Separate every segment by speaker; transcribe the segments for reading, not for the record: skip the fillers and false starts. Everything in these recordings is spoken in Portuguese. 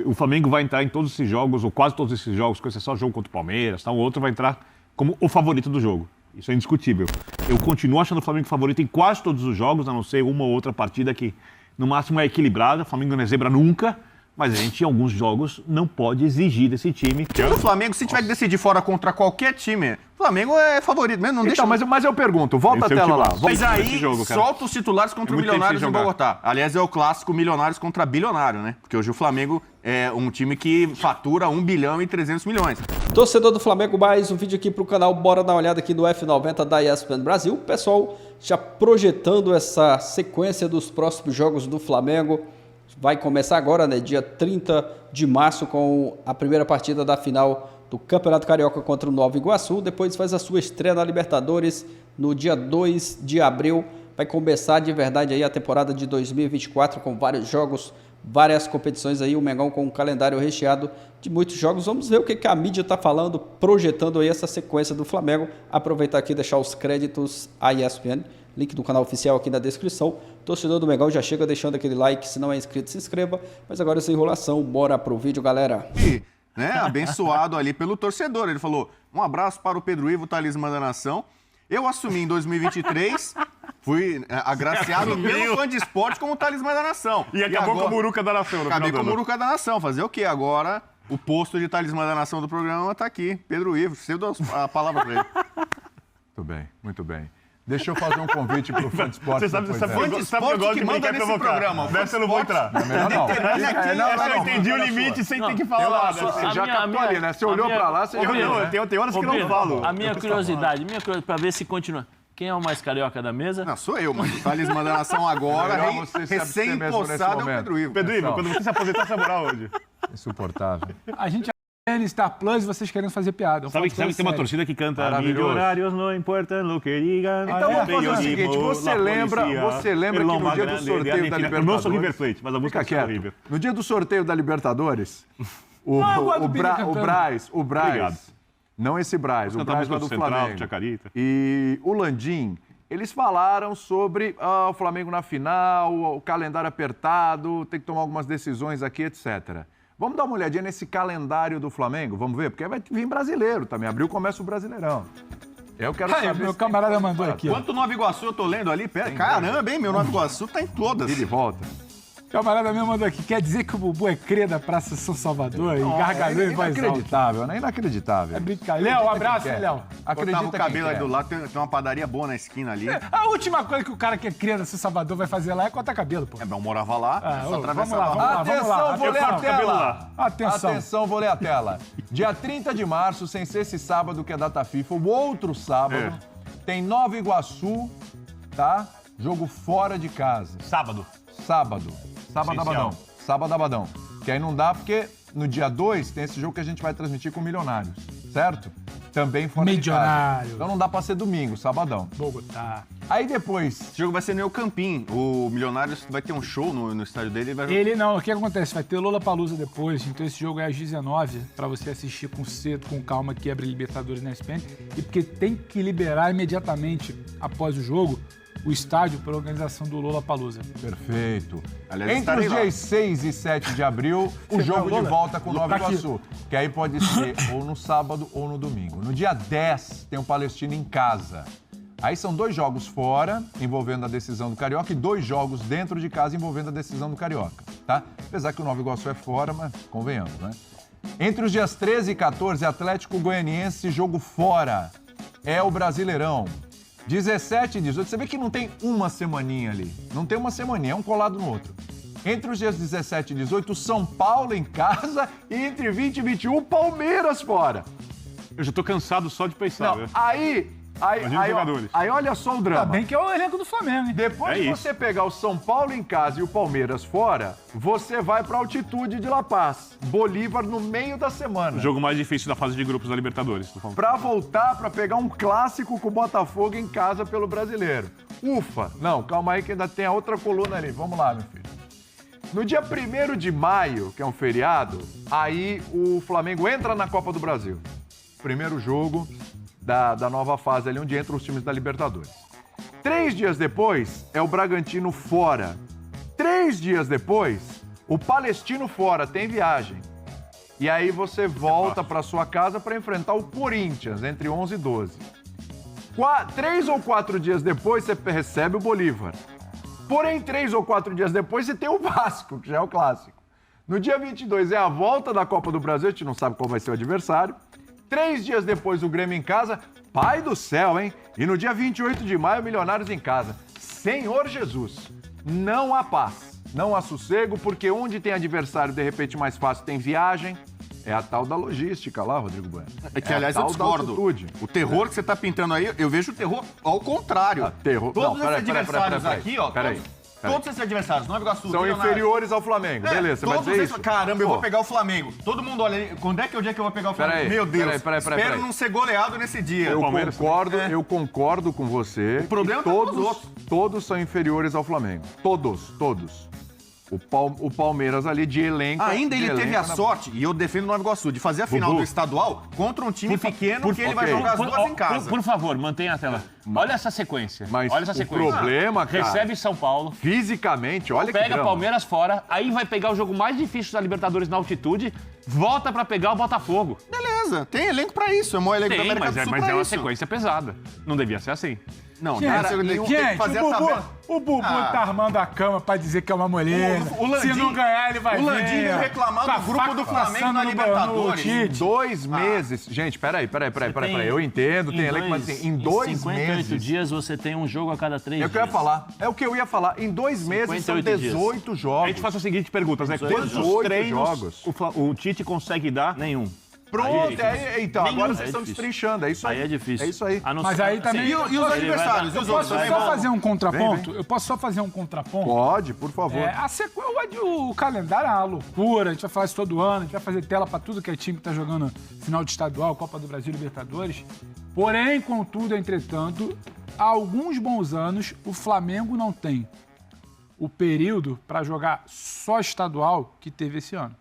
Speaker 1: o Flamengo vai entrar em todos esses jogos, ou quase todos esses jogos, com exceção do jogo contra o Palmeiras, o outro vai entrar como o favorito do jogo. Isso é indiscutível. Eu continuo achando o Flamengo favorito em quase todos os jogos, a não ser uma ou outra partida que, no máximo, é equilibrada. O Flamengo não é zebra nunca, mas a gente, em alguns jogos, não pode exigir desse time.
Speaker 2: O Flamengo, se tiver que decidir fora contra qualquer time, o Flamengo é favorito mesmo. Não deixa...
Speaker 3: mas eu pergunto, volta a tela lá.
Speaker 2: Mas aí, solta os titulares contra o Milionários em Bogotá. Aliás, é o clássico Milionários contra Bilionário, né? Porque hoje o Flamengo é um time que fatura 1 bilhão e 300 milhões.
Speaker 4: Torcedor do Flamengo, mais um vídeo aqui pro canal. Bora dar uma olhada aqui no F90 da ESPN Brasil. O pessoal já projetando essa sequência dos próximos jogos do Flamengo. Vai começar agora, né, dia 30 de março, com a primeira partida da final do Campeonato Carioca contra o Nova Iguaçu. Depois faz a sua estreia na Libertadores no dia 2 de abril. Vai começar de verdade aí a temporada de 2024 com vários jogos, várias competições aí. O Mengão com um calendário recheado de muitos jogos. Vamos ver o que a mídia está falando, projetando aí essa sequência do Flamengo. Aproveitar aqui e deixar os créditos à ESPN. Link do canal oficial aqui na descrição. Torcedor do Mengão já chega deixando aquele like. Se não é inscrito, se inscreva. Mas agora essa enrolação, bora pro vídeo, galera.
Speaker 2: Né, abençoado ali pelo torcedor. Ele falou, um abraço para o Pedro Ivo, talismã da nação. Eu assumi em 2023, fui agraciado pelo fã de esporte como talismã da nação.
Speaker 1: E acabou com a Muruca da Nação.
Speaker 2: Acabei com a Muruca da Nação. Fazer o quê? Agora, o posto de talismã da nação do programa está aqui. Pedro Ivo, você deu a palavra para ele.
Speaker 3: Muito bem. Deixa eu fazer um convite pro fã de esporte.
Speaker 1: Você sabe que eu gosto de manda nesse programa. Dessa eu não vou entrar.
Speaker 3: Não,
Speaker 1: eu entendi o limite sem ter que falar nada.
Speaker 3: Você já captou ali, né? Você olhou pra lá, você já viu, né?
Speaker 1: Tem horas que eu não falo.
Speaker 5: A minha curiosidade, pra ver se continua. Quem é o mais carioca da mesa?
Speaker 2: Não, sou eu, mas o talismã da nação agora, recém-possado, é o Pedro Ivo.
Speaker 1: Pedro Ivo, quando você se aposentar, você vai morar hoje.
Speaker 3: Insuportável.
Speaker 6: A gente é Star Plus e vocês querendo fazer piada.
Speaker 1: Sabe que tem uma torcida que canta
Speaker 3: Milionários
Speaker 1: não importam o que digam.
Speaker 3: Então vamos fazer o seguinte, você lembra que no dia do sorteio da Libertadores...
Speaker 1: Não sou River Plate, mas a música é River.
Speaker 3: No dia do sorteio da Libertadores, o Braz, não esse Braz, o Braz lá do Flamengo, e o Landim, eles falaram sobre o Flamengo na final, o calendário apertado, tem que tomar algumas decisões aqui, etc. Vamos dar uma olhadinha nesse calendário do Flamengo? Vamos ver? Porque vai vir brasileiro também. Abril começa o Brasileirão. Eu quero saber...
Speaker 6: Meu camarada mandou aqui.
Speaker 2: Quanto Nova Iguaçu eu tô lendo ali? Caramba, hein? Meu Nova Iguaçu tá em todas.
Speaker 3: E de volta.
Speaker 6: Camarada meu mandou aqui. Quer dizer que o Bubu é cria da Praça São Salvador e gargalhou em voz alta.
Speaker 3: Inacreditável, né? Inacreditável.
Speaker 6: É brincadeira. Léo, um abraço, hein, Léo?
Speaker 2: Acredita o cabelo aí do lado, tem uma padaria boa na esquina ali.
Speaker 6: A última coisa que o cara que é cria da São Salvador vai fazer lá é cortar cabelo, pô.
Speaker 2: Eu morava lá, só atravessava
Speaker 6: vamos lá.
Speaker 3: Atenção, vou ler a tela.
Speaker 6: Atenção,
Speaker 3: vou ler a tela. Dia 30 de março, sem ser esse sábado que é data FIFA, o outro sábado, tem Nova Iguaçu, tá? Jogo fora de casa.
Speaker 1: Sábado.
Speaker 3: Sábado. Que aí não dá porque no dia 2 tem esse jogo que a gente vai transmitir com Milionários, certo? Também fora de casa. Então não dá pra ser domingo, sabadão.
Speaker 6: Bogotá.
Speaker 3: Aí depois...
Speaker 2: Esse jogo vai ser no Campim. O Milionários vai ter um show no estádio dele.
Speaker 6: O que acontece? Vai ter Lollapalooza depois, então esse jogo é às 19 pra você assistir com calma, que abre Libertadores na ESPN. E porque tem que liberar imediatamente após o jogo o estádio para a organização do Lollapalooza.
Speaker 3: Perfeito. Aliás, entre os dias 6 e 7 de abril, o jogo de volta com Nova Iguaçu. Que aí pode ser ou no sábado ou no domingo. No dia 10 tem o Palestino em casa. Aí são 2 jogos fora, envolvendo a decisão do Carioca, e 2 jogos dentro de casa, envolvendo a decisão do Carioca, tá? Apesar que o Nova Iguaçu é fora, mas convenhamos, né? Entre os dias 13 e 14, Atlético Goianiense, jogo fora. É o Brasileirão. 17 e 18, você vê que não tem uma semaninha ali. Não tem uma semaninha, é um colado no outro. Entre os dias 17 e 18, São Paulo em casa, e entre 20 e 21, Palmeiras fora.
Speaker 1: Eu já tô cansado só de pensar.
Speaker 3: Não, aí olha só o drama.
Speaker 6: Tá bem que é o elenco do Flamengo, hein?
Speaker 3: Depois de você pegar o São Paulo em casa e o Palmeiras fora, você vai pra altitude de La Paz. Bolívar no meio da semana.
Speaker 1: O jogo mais difícil da fase de grupos da Libertadores.
Speaker 3: Pra voltar, pra pegar um clássico com o Botafogo em casa pelo Brasileiro. Ufa! Não, calma aí que ainda tem a outra coluna ali. Vamos lá, meu filho. No dia 1º de maio, que é um feriado, aí o Flamengo entra na Copa do Brasil. Primeiro jogo da nova fase ali, onde entram os times da Libertadores. 3 dias depois, é o Bragantino fora. 3 dias depois, O Palestino fora tem viagem. E aí você volta para sua casa para enfrentar o Corinthians, entre 11 e 12. 3 ou 4 dias depois, você recebe o Bolívar. Porém, 3 ou 4 dias depois, você tem o Vasco, que já é o clássico. No dia 22 é a volta da Copa do Brasil, a gente não sabe qual vai ser o adversário. 3 dias depois, o Grêmio em casa. Pai do céu, hein? E no dia 28 de maio, Milionários em casa. Senhor Jesus, não há paz. Não há sossego, porque onde tem adversário, de repente, mais fácil, tem viagem. É a tal da logística lá, Rodrigo Bueno.
Speaker 2: É que, aliás, eu discordo. O terror que você tá pintando aí, eu vejo o terror ao contrário.
Speaker 3: Terror.
Speaker 2: Todos esses adversários aqui, ó. Todos esses adversários, Nova Iguaçu,
Speaker 3: são inferiores ao Flamengo. Beleza, você vai dizer isso?
Speaker 2: Caramba, eu vou pegar o Flamengo. Todo mundo olha ali. Quando é que é o dia que eu vou pegar o Flamengo? Meu Deus. Espero não ser goleado nesse dia.
Speaker 3: Eu concordo com você.
Speaker 2: O problema tá com os outros.
Speaker 3: Todos são inferiores ao Flamengo. Todos. O Palmeiras ali de elenco.
Speaker 2: Ainda ele teve a sorte, e eu defendo o Nova Iguaçu, de fazer a final do estadual contra um time pequeno que ele vai jogar as duas em casa.
Speaker 5: Por favor, mantenha a tela. Olha essa sequência.
Speaker 3: Mas
Speaker 5: olha essa sequência.
Speaker 3: O problema, cara,
Speaker 5: recebe São Paulo.
Speaker 3: Fisicamente, olha que
Speaker 5: pega Palmeiras fora, aí vai pegar o jogo mais difícil da Libertadores na altitude, volta pra pegar o Botafogo.
Speaker 2: Beleza, tem elenco pra isso. É o maior elenco da América do Sul
Speaker 5: mas
Speaker 2: pra
Speaker 5: é uma
Speaker 2: isso.
Speaker 5: sequência pesada. Não devia ser assim.
Speaker 2: Não,
Speaker 6: gente,
Speaker 2: tem que fazer a tabela.
Speaker 6: O Bubu tá armando a cama pra dizer que é uma mulher. Se não ganhar, ele vai ver.
Speaker 2: O Landinho reclamando do grupo do Flamengo na Libertadores.
Speaker 3: Em 2 meses. Gente, peraí. Eu entendo, tem elenco, mas assim, em 2 meses.
Speaker 5: 58 dias você tem um jogo a cada 3 dias.
Speaker 3: É o que eu ia falar. É o que eu ia falar. Em 2 meses são 18 jogos.
Speaker 1: A gente faz a seguinte pergunta, né? Quantos treinos o Tite consegue dar?
Speaker 5: Nenhum.
Speaker 3: Pronto, então, agora vocês estão destrinchando, é isso aí.
Speaker 5: Aí é difícil.
Speaker 3: É isso aí.
Speaker 6: Mas aí também...
Speaker 2: E os adversários?
Speaker 6: Eu posso só fazer um contraponto? Eu posso só fazer um contraponto?
Speaker 3: Pode, por favor.
Speaker 6: O calendário é uma loucura, a gente vai falar isso todo ano, a gente vai fazer tela pra tudo que é time que tá jogando final de estadual, Copa do Brasil, Libertadores. Porém, contudo, entretanto, há alguns bons anos, o Flamengo não tem o período pra jogar só estadual que teve esse ano.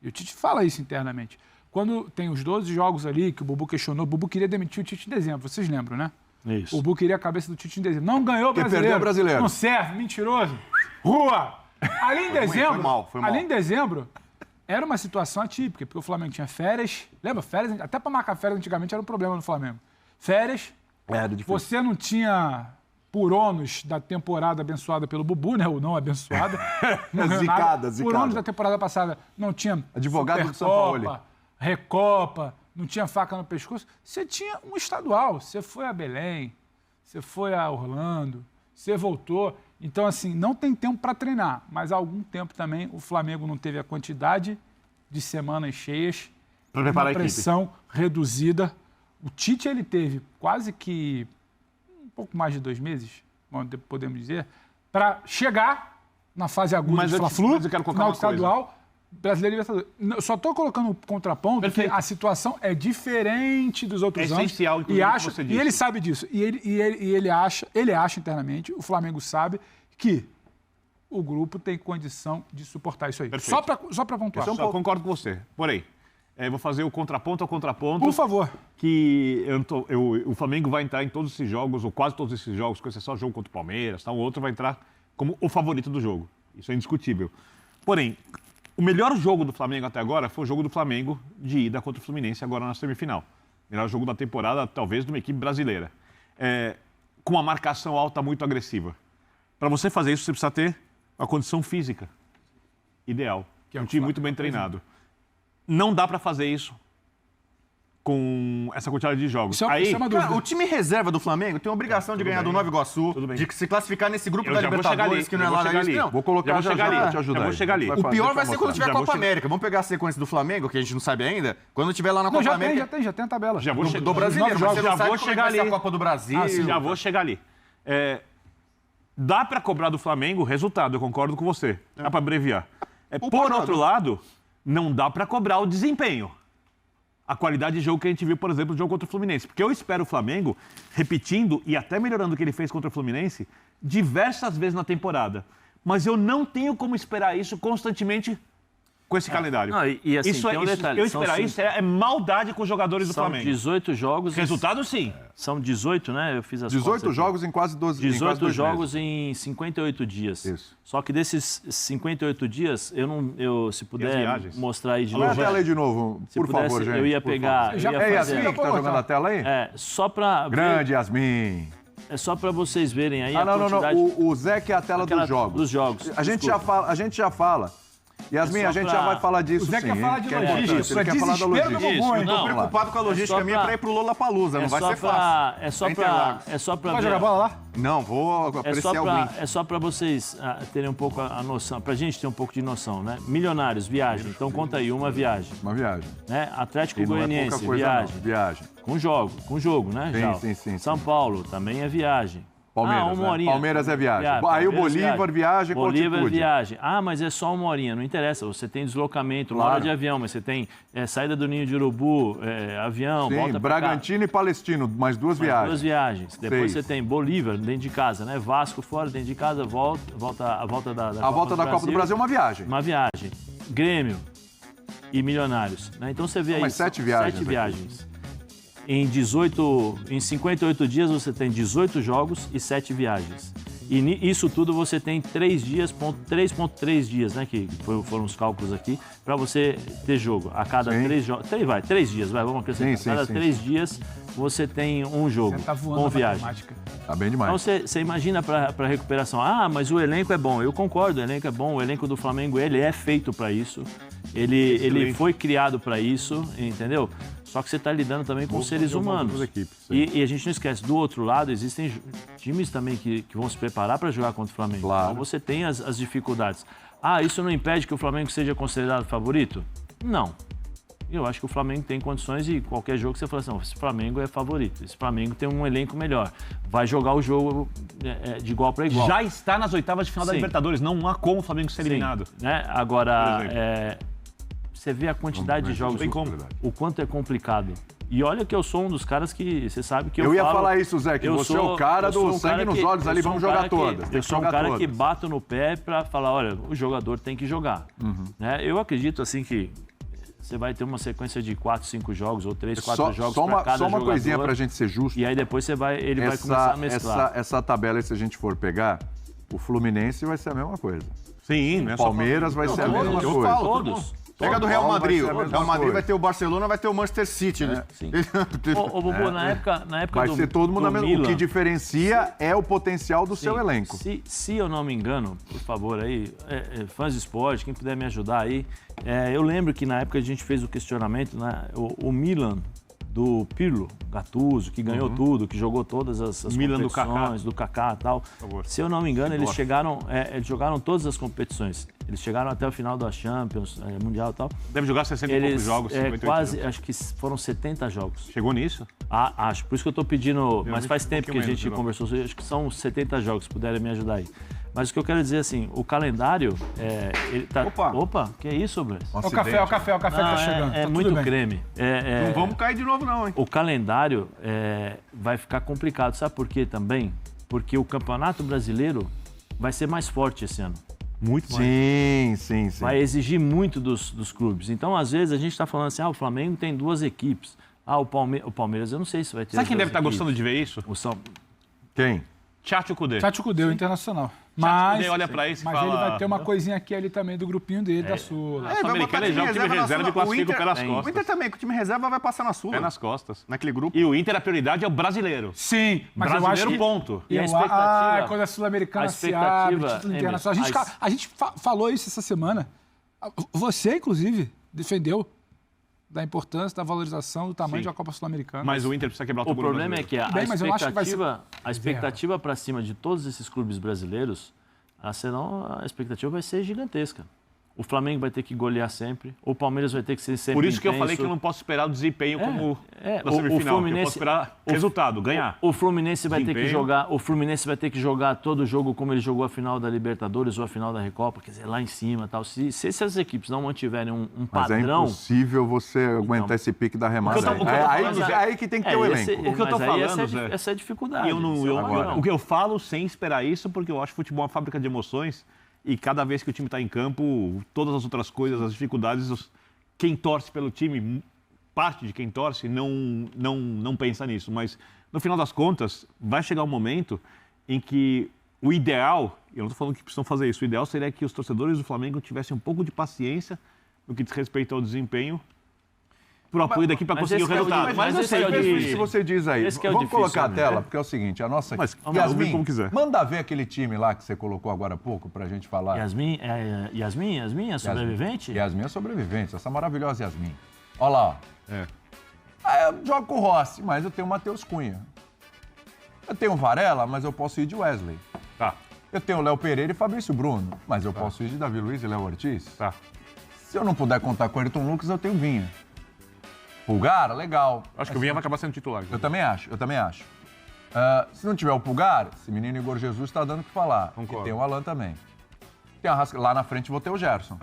Speaker 6: E o Tite fala isso internamente. Quando tem os 12 jogos ali que o Bubu questionou, o Bubu queria demitir o Tite em dezembro, vocês lembram, né?
Speaker 5: Isso.
Speaker 6: O Bubu queria a cabeça do Tite em dezembro. Não ganhou o brasileiro.
Speaker 3: Perdeu o brasileiro.
Speaker 6: Não serve, mentiroso. Rua! Ali em dezembro,
Speaker 2: foi mal.
Speaker 6: Ali em dezembro, era uma situação atípica, porque o Flamengo tinha férias. Lembra? Férias, até para marcar férias antigamente era um problema no Flamengo. Férias.
Speaker 3: Era difícil.
Speaker 6: Você não tinha, por ônus da temporada abençoada pelo Bubu, né? Ou não abençoada.
Speaker 3: Zicada.
Speaker 6: Por ônus da temporada passada, não tinha
Speaker 3: advogado do São Paulo.
Speaker 6: Recopa, não tinha faca no pescoço. Você tinha um estadual. Você foi a Belém, você foi a Orlando, você voltou. Então, assim, não tem tempo para treinar. Mas há algum tempo também o Flamengo não teve a quantidade de semanas cheias, uma pressão reduzida. O Tite, ele teve quase que um pouco mais de 2 meses, podemos dizer, para chegar na fase aguda do Fla-Flu, final estadual, Brasileiro e Libertadores. Eu só estou colocando o contraponto porque a situação é diferente dos outros anos.
Speaker 1: Essencial, inclusive,
Speaker 6: e você disse. E ele sabe disso. E ele acha internamente, o Flamengo sabe que o grupo tem condição de suportar isso aí.
Speaker 1: Perfeito.
Speaker 6: Só para pontuar.
Speaker 1: Eu concordo com você. Porém, vou fazer o contraponto ao contraponto.
Speaker 6: Por favor.
Speaker 1: Que o Flamengo vai entrar em todos esses jogos, ou quase todos esses jogos, com exceção do jogo contra o Palmeiras, o outro vai entrar como o favorito do jogo. Isso é indiscutível. Porém, o melhor jogo do Flamengo até agora foi o jogo do Flamengo de ida contra o Fluminense, agora na semifinal. Melhor jogo da temporada, talvez, de uma equipe brasileira. Com uma marcação alta muito agressiva. Para você fazer isso, você precisa ter uma condição física ideal. Que é um time muito bem treinado. Não dá para fazer isso com essa quantidade de jogos.
Speaker 6: Isso é uma dúvida.
Speaker 2: Cara, o time reserva do Flamengo tem a obrigação de ganhar do Nova Iguaçu, de se classificar nesse grupo da Libertadores, que não é lá da lista.
Speaker 3: Vou colocar já para te ajudar.
Speaker 1: Já vou chegar ali.
Speaker 2: O pior vai ser quando tiver a Copa América. Vamos pegar a sequência do Flamengo, que a gente não sabe ainda. Quando tiver lá na Copa América...
Speaker 6: Já tem a tabela.
Speaker 1: Já vou
Speaker 2: do brasileiro, mas você não sabe como vai ser a Copa do Brasil.
Speaker 1: Já vou chegar ali. Dá para cobrar do Flamengo o resultado, eu concordo com você. Dá para abreviar. Por outro lado, não dá para cobrar o desempenho. A qualidade de jogo que a gente viu, por exemplo, no jogo contra o Fluminense. Porque eu espero o Flamengo repetindo e até melhorando o que ele fez contra o Fluminense diversas vezes na temporada. Mas eu não tenho como esperar isso constantemente com esse calendário.
Speaker 5: Não, e assim,
Speaker 1: isso
Speaker 5: tem um detalhe,
Speaker 1: eu esperar isso é maldade com os jogadores do Flamengo.
Speaker 5: São 18 jogos.
Speaker 1: Resultado, sim.
Speaker 5: São 18, né? Eu fiz as
Speaker 3: 18 jogos em quase 12 dias.
Speaker 5: 18 jogos em 58 dias.
Speaker 3: Isso.
Speaker 5: Só que desses 58 dias, se puder
Speaker 1: viagens?
Speaker 5: mostrar aí de
Speaker 3: Põe
Speaker 5: novo.
Speaker 3: a tela aí de novo,
Speaker 5: Se
Speaker 3: por
Speaker 5: pudesse,
Speaker 3: favor, gente.
Speaker 5: eu ia
Speaker 3: por
Speaker 5: pegar.
Speaker 3: favor.
Speaker 5: Eu ia
Speaker 3: É
Speaker 5: fazer-
Speaker 3: Yasmin que tá jogando a tela aí?
Speaker 5: só pra.
Speaker 3: Grande Yasmin.
Speaker 5: É só pra vocês verem aí
Speaker 3: Ah,
Speaker 5: a
Speaker 3: não.
Speaker 5: quantidade.
Speaker 3: O Zé que é a tela
Speaker 5: Aquela
Speaker 3: dos jogos.
Speaker 5: dos jogos.
Speaker 3: A gente já fala. Yasmin,
Speaker 5: É só
Speaker 3: a gente
Speaker 5: pra-
Speaker 3: já vai falar disso,
Speaker 6: O Zé
Speaker 3: sim.
Speaker 6: quer falar
Speaker 3: hein?
Speaker 6: de
Speaker 3: Que é
Speaker 6: logística,
Speaker 3: importante,
Speaker 6: isso é
Speaker 3: ele quer falar da
Speaker 6: desespero do
Speaker 3: logística.
Speaker 6: Bumbum, hein?
Speaker 2: Eu tô
Speaker 5: Não,
Speaker 2: preocupado com a logística
Speaker 5: é
Speaker 2: minha
Speaker 5: só
Speaker 2: pra ir pro Lollapalooza, não vai ser fácil.
Speaker 5: É só
Speaker 2: Interlagos.
Speaker 5: pra
Speaker 6: Vai
Speaker 5: ver.
Speaker 6: jogar bola lá?
Speaker 2: Não, vou apreciar o Blink.
Speaker 5: É só para vocês terem um pouco a noção, pra gente ter um pouco de noção, né? Milionários, viagem. Então conta aí, uma viagem.
Speaker 3: Uma viagem.
Speaker 5: Né? Atlético
Speaker 3: E não é
Speaker 5: Goianiense,
Speaker 3: pouca coisa,
Speaker 5: viagem.
Speaker 3: não. Viagem.
Speaker 5: Com jogo, né,
Speaker 3: Sim,
Speaker 5: Jal?
Speaker 3: sim.
Speaker 5: São Paulo também é viagem.
Speaker 3: Palmeiras,
Speaker 5: uma horinha.
Speaker 3: Palmeiras é viagem. Aí o
Speaker 5: Palmeiras
Speaker 3: Bolívar viaja com
Speaker 5: Bolívar
Speaker 3: altitude.
Speaker 5: viagem. Mas é só uma horinha, não interessa. Você tem deslocamento, uma hora de avião, mas você tem saída do Ninho de Urubu, avião,
Speaker 3: Sim,
Speaker 5: volta pra cá.
Speaker 3: Bragantino e Palestino, mais duas viagens.
Speaker 5: Duas viagens. Depois
Speaker 3: 6.
Speaker 5: você tem Bolívar dentro de casa, né? Vasco fora, dentro de casa, a volta da
Speaker 3: A volta da Copa do Brasil é uma viagem.
Speaker 5: Uma viagem. Grêmio e Milionários. Né? Então você vê aí.
Speaker 3: Mas 7 viagens.
Speaker 5: 7 viagens. Em 58 dias você tem 18 jogos e 7 viagens. E isso tudo você tem 3,3 dias, né? Que foram os cálculos aqui, para você ter jogo. A cada 3 jogos. 3 dias, vamos acrescentar.
Speaker 3: Sim,
Speaker 5: a cada
Speaker 3: sim.
Speaker 5: 3 dias você tem um jogo.
Speaker 6: Você tá voando
Speaker 5: com
Speaker 6: na
Speaker 5: viagem.
Speaker 6: matemática.
Speaker 3: Tá bem
Speaker 5: Então
Speaker 3: demais.
Speaker 5: você imagina para recuperação. Mas o elenco é bom. Eu concordo, o elenco é bom. O elenco do Flamengo ele é feito para isso. Ele foi criado para isso, entendeu? Só que você está lidando também com seres humanos. E a gente não esquece, do outro lado, existem times também que vão se preparar para jogar contra o Flamengo.
Speaker 3: Claro.
Speaker 5: Então você tem as dificuldades. Isso não impede que o Flamengo seja considerado favorito? Não. Eu acho que o Flamengo tem condições e qualquer jogo que você fala assim, esse Flamengo é favorito, esse Flamengo tem um elenco melhor. Vai jogar o jogo de igual para igual.
Speaker 1: Já está nas oitavas de final da
Speaker 5: Sim.
Speaker 1: Libertadores. Não há como o Flamengo ser eliminado.
Speaker 5: Né? Agora,
Speaker 1: Por exemplo.
Speaker 5: você vê a quantidade de jogos,
Speaker 1: tem como.
Speaker 5: o quanto é complicado. E olha que eu sou um dos caras que, você sabe que
Speaker 3: Eu ia
Speaker 5: falo,
Speaker 3: falar isso, Zé, que
Speaker 5: eu
Speaker 3: você é o
Speaker 5: sou-
Speaker 3: cara
Speaker 5: eu sou
Speaker 3: do
Speaker 5: um
Speaker 3: sangue
Speaker 5: cara
Speaker 3: nos
Speaker 5: que-
Speaker 3: olhos ali,
Speaker 5: eu sou
Speaker 3: vamos
Speaker 5: um
Speaker 3: jogar
Speaker 5: cara que-
Speaker 3: todas. Tem
Speaker 5: Eu
Speaker 3: que
Speaker 5: sou um
Speaker 3: jogar
Speaker 5: cara
Speaker 3: todas.
Speaker 5: que bato no pé para falar, olha, o jogador tem que jogar. Né? Eu acredito assim que você vai ter uma sequência de 4, 5 jogos ou 3, 4 jogos para cada
Speaker 3: Só uma
Speaker 5: jogador.
Speaker 3: coisinha pra gente ser justo.
Speaker 5: E aí depois ele vai começar a mesclar.
Speaker 3: Essa tabela, se a gente for pegar, o Fluminense vai ser a mesma coisa.
Speaker 1: Sim,
Speaker 3: O Palmeiras vai ser a mesma
Speaker 2: eu
Speaker 3: coisa.
Speaker 2: falo.
Speaker 5: Todos.
Speaker 2: Pega do Real
Speaker 3: Paulo vai
Speaker 2: Madrid.
Speaker 3: ser a
Speaker 2: O
Speaker 3: mesma
Speaker 2: Real Madrid
Speaker 3: coisa.
Speaker 2: vai ter o Barcelona, vai ter o Manchester City. Né?
Speaker 5: Sim. Ô, Bubu, na época
Speaker 3: Vai
Speaker 5: do
Speaker 3: ser todo mundo
Speaker 5: do
Speaker 3: na mesma. O
Speaker 5: Milan,
Speaker 3: que diferencia é o potencial do seu
Speaker 5: sim,
Speaker 3: elenco.
Speaker 5: Se eu não me engano, por favor, aí, fãs de esporte, quem puder me ajudar aí, eu lembro que na época a gente fez o questionamento, né, o Milan do Pirlo, Gattuso, que ganhou tudo, que jogou todas as
Speaker 1: Milan do
Speaker 5: competições, do Kaká e tal.
Speaker 1: favor.
Speaker 5: Se eu não me engano, eles jogaram todas as competições. Eles chegaram até o final da Champions, Mundial e tal.
Speaker 1: Deve jogar 60 e poucos jogos, 58
Speaker 5: quase,
Speaker 1: jogos.
Speaker 5: acho que foram 70 jogos.
Speaker 1: Chegou nisso?
Speaker 5: Acho, por isso que eu estou pedindo, mas faz tempo que a
Speaker 1: pouquinho
Speaker 5: gente
Speaker 1: menos,
Speaker 5: conversou sobre, acho que são 70 jogos, se puderem me ajudar aí. Mas o que eu quero dizer assim, o calendário, ele tá... Opa, que é isso, Brás?
Speaker 6: É o café que tá chegando.
Speaker 5: É
Speaker 6: Tá
Speaker 5: muito
Speaker 6: tudo bem.
Speaker 5: creme.
Speaker 2: Não vamos cair de novo, não, hein?
Speaker 5: O calendário vai ficar complicado, sabe por quê também? Porque o Campeonato Brasileiro vai ser mais forte esse ano.
Speaker 1: Muito mais.
Speaker 3: Sim.
Speaker 5: Vai exigir muito dos clubes. Então, às vezes, a gente está falando assim, o Flamengo tem 2 equipes. O Palmeiras, eu não sei se vai ter.
Speaker 1: Sabe quem deve estar
Speaker 5: equipes.
Speaker 1: gostando de ver isso?
Speaker 5: O São...
Speaker 3: Quem?
Speaker 1: Tchatcho Kudê.
Speaker 6: Tchatcho Kudê, o Internacional.
Speaker 1: Kudê olha pra isso e
Speaker 6: mas
Speaker 1: fala...
Speaker 6: ele vai ter uma coisinha aqui ali também do grupinho dele, da Sula.
Speaker 1: A Sul-Americana ele joga o time reserva e classifica pelas
Speaker 2: O
Speaker 1: costas.
Speaker 2: Inter também, com o time reserva vai passar na Sula.
Speaker 1: Pé nas costas.
Speaker 2: Naquele grupo.
Speaker 1: E o Inter, a prioridade é o brasileiro.
Speaker 6: Sim, mas eu acho
Speaker 1: Brasileiro,
Speaker 6: que...
Speaker 1: ponto.
Speaker 5: E a
Speaker 6: Eu-
Speaker 5: expectativa...
Speaker 6: quando a Sul-Americana
Speaker 5: a
Speaker 6: se abre,
Speaker 5: expectativa,
Speaker 6: título
Speaker 5: Emerson,
Speaker 6: internacional. A gente falou isso essa semana. Você, inclusive, defendeu da importância, da valorização, do tamanho
Speaker 1: Sim.
Speaker 6: da Copa Sul-Americana.
Speaker 1: Mas o Inter precisa quebrar o
Speaker 5: O
Speaker 1: tabu no
Speaker 5: problema é
Speaker 1: brasileiro.
Speaker 5: que
Speaker 6: Bem, mas eu acho que vai ser-
Speaker 5: a expectativa para cima de todos esses clubes brasileiros, a expectativa vai ser gigantesca. O Flamengo vai ter que golear sempre, o Palmeiras vai ter que ser sempre
Speaker 1: Por isso que eu
Speaker 5: intenso.
Speaker 1: falei que eu não posso esperar o desempenho como na
Speaker 5: o
Speaker 1: semifinal.
Speaker 5: Fluminense-
Speaker 1: Eu posso esperar resultado, ganhar.
Speaker 5: O Fluminense vai ter que
Speaker 1: Desempenho.
Speaker 5: jogar, o Fluminense vai ter que jogar todo o jogo como ele jogou a final da Libertadores ou a final da Recopa, quer dizer, lá em cima, tal. Se essas equipes não mantiverem um
Speaker 3: Mas é
Speaker 5: padrão,
Speaker 3: impossível você aguentar esse pique da remada.
Speaker 1: O que eu tô falando, Zé,
Speaker 3: aí que tem que ter o elenco.
Speaker 1: O que eu tô
Speaker 5: mas aí
Speaker 1: falando, Zé,
Speaker 5: essa é a dificuldade.
Speaker 1: E eu não,
Speaker 5: esse é o padrão.
Speaker 1: o que eu falo sem esperar isso, porque eu acho futebol uma fábrica de emoções. e cada vez que o time está em campo, todas as outras coisas, as dificuldades, quem torce pelo time, parte de quem torce, não pensa nisso. Mas, no final das contas, vai chegar um momento em que o ideal, eu não estou falando que precisam fazer isso, o ideal seria que os torcedores do Flamengo tivessem um pouco de paciência no que diz respeito ao desempenho, pro apoio daqui para conseguir o resultado.
Speaker 3: Mas eu sei isso que você diz aí. Vamos colocar a tela, porque é o seguinte, a nossa...
Speaker 1: Mas,
Speaker 3: Yasmin,
Speaker 1: como quiser.
Speaker 3: Manda ver aquele time lá que você colocou agora há pouco pra gente falar.
Speaker 5: Yasmin, a sobrevivente?
Speaker 3: Yasmin é sobrevivente, essa maravilhosa Yasmin. Olha lá, ó.
Speaker 1: É.
Speaker 3: Eu jogo com o Rossi, mas eu tenho o Matheus Cunha. Eu tenho o Varela, mas eu posso ir de Wesley.
Speaker 1: Tá.
Speaker 3: Eu tenho o Léo Pereira e Fabrício Bruno, mas eu posso ir de Davi Luiz e Léo Ortiz.
Speaker 1: Tá.
Speaker 3: Se eu não puder contar com o Ayrton Lucas, eu tenho o Vinha. Pulgar, legal.
Speaker 1: Acho que o Vinha vai acabar sendo titular.
Speaker 3: Eu também acho. Se não tiver o Pulgar, esse menino Igor Jesus está dando o que falar.
Speaker 1: Concordo.
Speaker 3: E tem o Alan também. Tem a lá na frente vou ter o Gerson.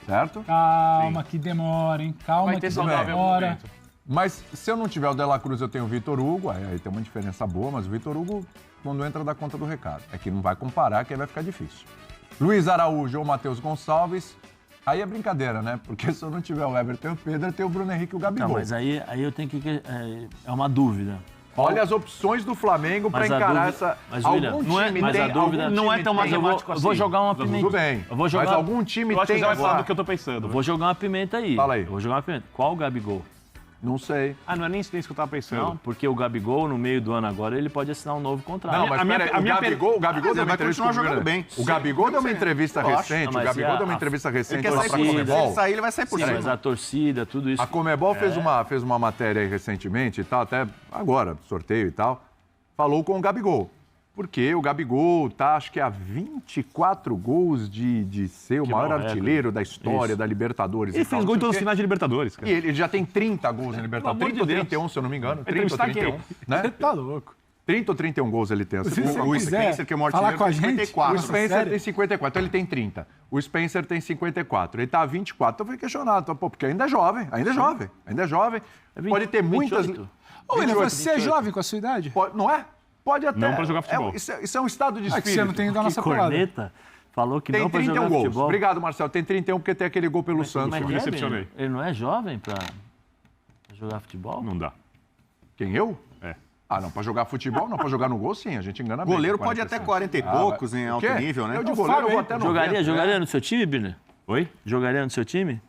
Speaker 3: Certo?
Speaker 6: Calma, que demora, hein? Calma,
Speaker 1: Vai ter
Speaker 6: que
Speaker 1: saudável
Speaker 6: demora.
Speaker 1: momento.
Speaker 3: Mas se eu não tiver o De La Cruz, eu tenho o Vitor Hugo. Aí tem uma diferença boa, mas o Vitor Hugo, quando entra, dá conta do recado. É que não vai comparar, que aí vai ficar difícil. Luiz Araújo ou Matheus Gonçalves. Aí é brincadeira, né? Porque se eu não tiver o Everton e o Pedro, tem o Bruno Henrique e o Gabigol.
Speaker 5: Não, mas aí eu tenho que... É uma dúvida.
Speaker 3: Olha as opções do Flamengo para encarar essa...
Speaker 5: Mas, William,
Speaker 1: a dúvida não é tão matemático assim.
Speaker 5: Eu vou jogar uma pimenta.
Speaker 3: Tudo bem.
Speaker 5: Eu vou jogar...
Speaker 3: Mas algum time
Speaker 1: Eu acho que
Speaker 3: tem
Speaker 1: você vai falar
Speaker 3: essa...
Speaker 1: do que eu tô pensando.
Speaker 5: Eu vou jogar uma pimenta aí.
Speaker 3: Fala aí.
Speaker 5: Eu vou jogar uma pimenta. Qual o Gabigol?
Speaker 3: Não sei.
Speaker 1: Ah, não é nem isso que eu tava pensando.
Speaker 5: Não, porque o Gabigol, no meio do ano agora, ele pode assinar um novo contrato.
Speaker 3: Não, mas peraí, o Gabigol deu uma entrevista
Speaker 2: continuar jogando bem.
Speaker 3: O Gabigol deu uma entrevista recente,
Speaker 5: Não,
Speaker 3: o
Speaker 5: mas
Speaker 3: Gabigol
Speaker 5: e
Speaker 3: deu uma
Speaker 5: a-
Speaker 3: entrevista
Speaker 2: Ele
Speaker 3: recente
Speaker 2: quer
Speaker 3: lá
Speaker 2: sair
Speaker 3: pra
Speaker 2: por cima. Se
Speaker 3: Comebol.
Speaker 2: ele sair, ele vai sair por
Speaker 5: Sim,
Speaker 2: cima.
Speaker 5: mas a torcida, tudo isso.
Speaker 3: A Comebol fez uma matéria aí recentemente e tal, até agora, sorteio e tal, falou com o Gabigol. Porque o Gabigol tá, acho que há 24 gols de ser o
Speaker 5: Que
Speaker 3: maior
Speaker 5: bom,
Speaker 3: artilheiro da história
Speaker 5: Isso.
Speaker 3: da Libertadores.
Speaker 1: Ele
Speaker 3: e tal,
Speaker 1: fez gol em
Speaker 3: não sei
Speaker 1: todas
Speaker 3: o
Speaker 1: as
Speaker 3: quê.
Speaker 1: finais de Libertadores, cara.
Speaker 3: E ele já tem 30 gols em Libertadores.
Speaker 1: Pelo amor
Speaker 3: 30 ou
Speaker 1: de Deus.
Speaker 3: 31, se eu não me engano. 30 ou
Speaker 1: entrevistar quem?
Speaker 3: 31. Né?
Speaker 6: Tá louco.
Speaker 3: 30 ou 31 gols ele tem.
Speaker 6: Se você
Speaker 2: O
Speaker 6: quiser
Speaker 2: Spencer, que é o
Speaker 6: falar
Speaker 2: artilheiro,
Speaker 6: com a
Speaker 2: tem
Speaker 6: gente,
Speaker 2: 54.
Speaker 3: O Spencer
Speaker 6: sério?
Speaker 3: tem 54, então ele tem 30. O Spencer tem 54, ele tá a 24. Então eu fui questionado, pô, porque ainda é jovem. Pode ter muitas...
Speaker 5: 28.
Speaker 6: Ô, William,
Speaker 3: 28,
Speaker 6: você é jovem com a sua idade?
Speaker 3: Não é? Pode até.
Speaker 1: Não pra jogar futebol.
Speaker 3: Isso é um estado de
Speaker 6: Ah, que
Speaker 3: espírito.
Speaker 6: você não tem da
Speaker 5: Que
Speaker 6: nossa colada.
Speaker 5: corneta falou que
Speaker 3: Tem
Speaker 5: não pra
Speaker 3: 31
Speaker 5: jogar
Speaker 3: gols.
Speaker 5: futebol.
Speaker 3: Obrigado, Marcelo. Tem 31 porque tem aquele gol pelo Santos.
Speaker 5: Mas
Speaker 1: me decepcionei.
Speaker 5: ele não é jovem pra jogar futebol?
Speaker 1: Não dá.
Speaker 3: Quem, eu?
Speaker 1: É.
Speaker 3: Ah, não, pra jogar futebol, não, pra jogar no gol, sim, a gente engana bem.
Speaker 2: Goleiro
Speaker 3: com
Speaker 2: pode até
Speaker 3: 40%.
Speaker 2: 40 e poucos em
Speaker 3: O
Speaker 2: alto
Speaker 3: quê?
Speaker 2: nível, né?
Speaker 3: Eu de
Speaker 6: Não,
Speaker 3: goleiro eu
Speaker 6: Fábio,
Speaker 3: vou até 90.
Speaker 5: Jogaria no seu time, Biner?
Speaker 1: Oi?
Speaker 5: Jogaria no seu time?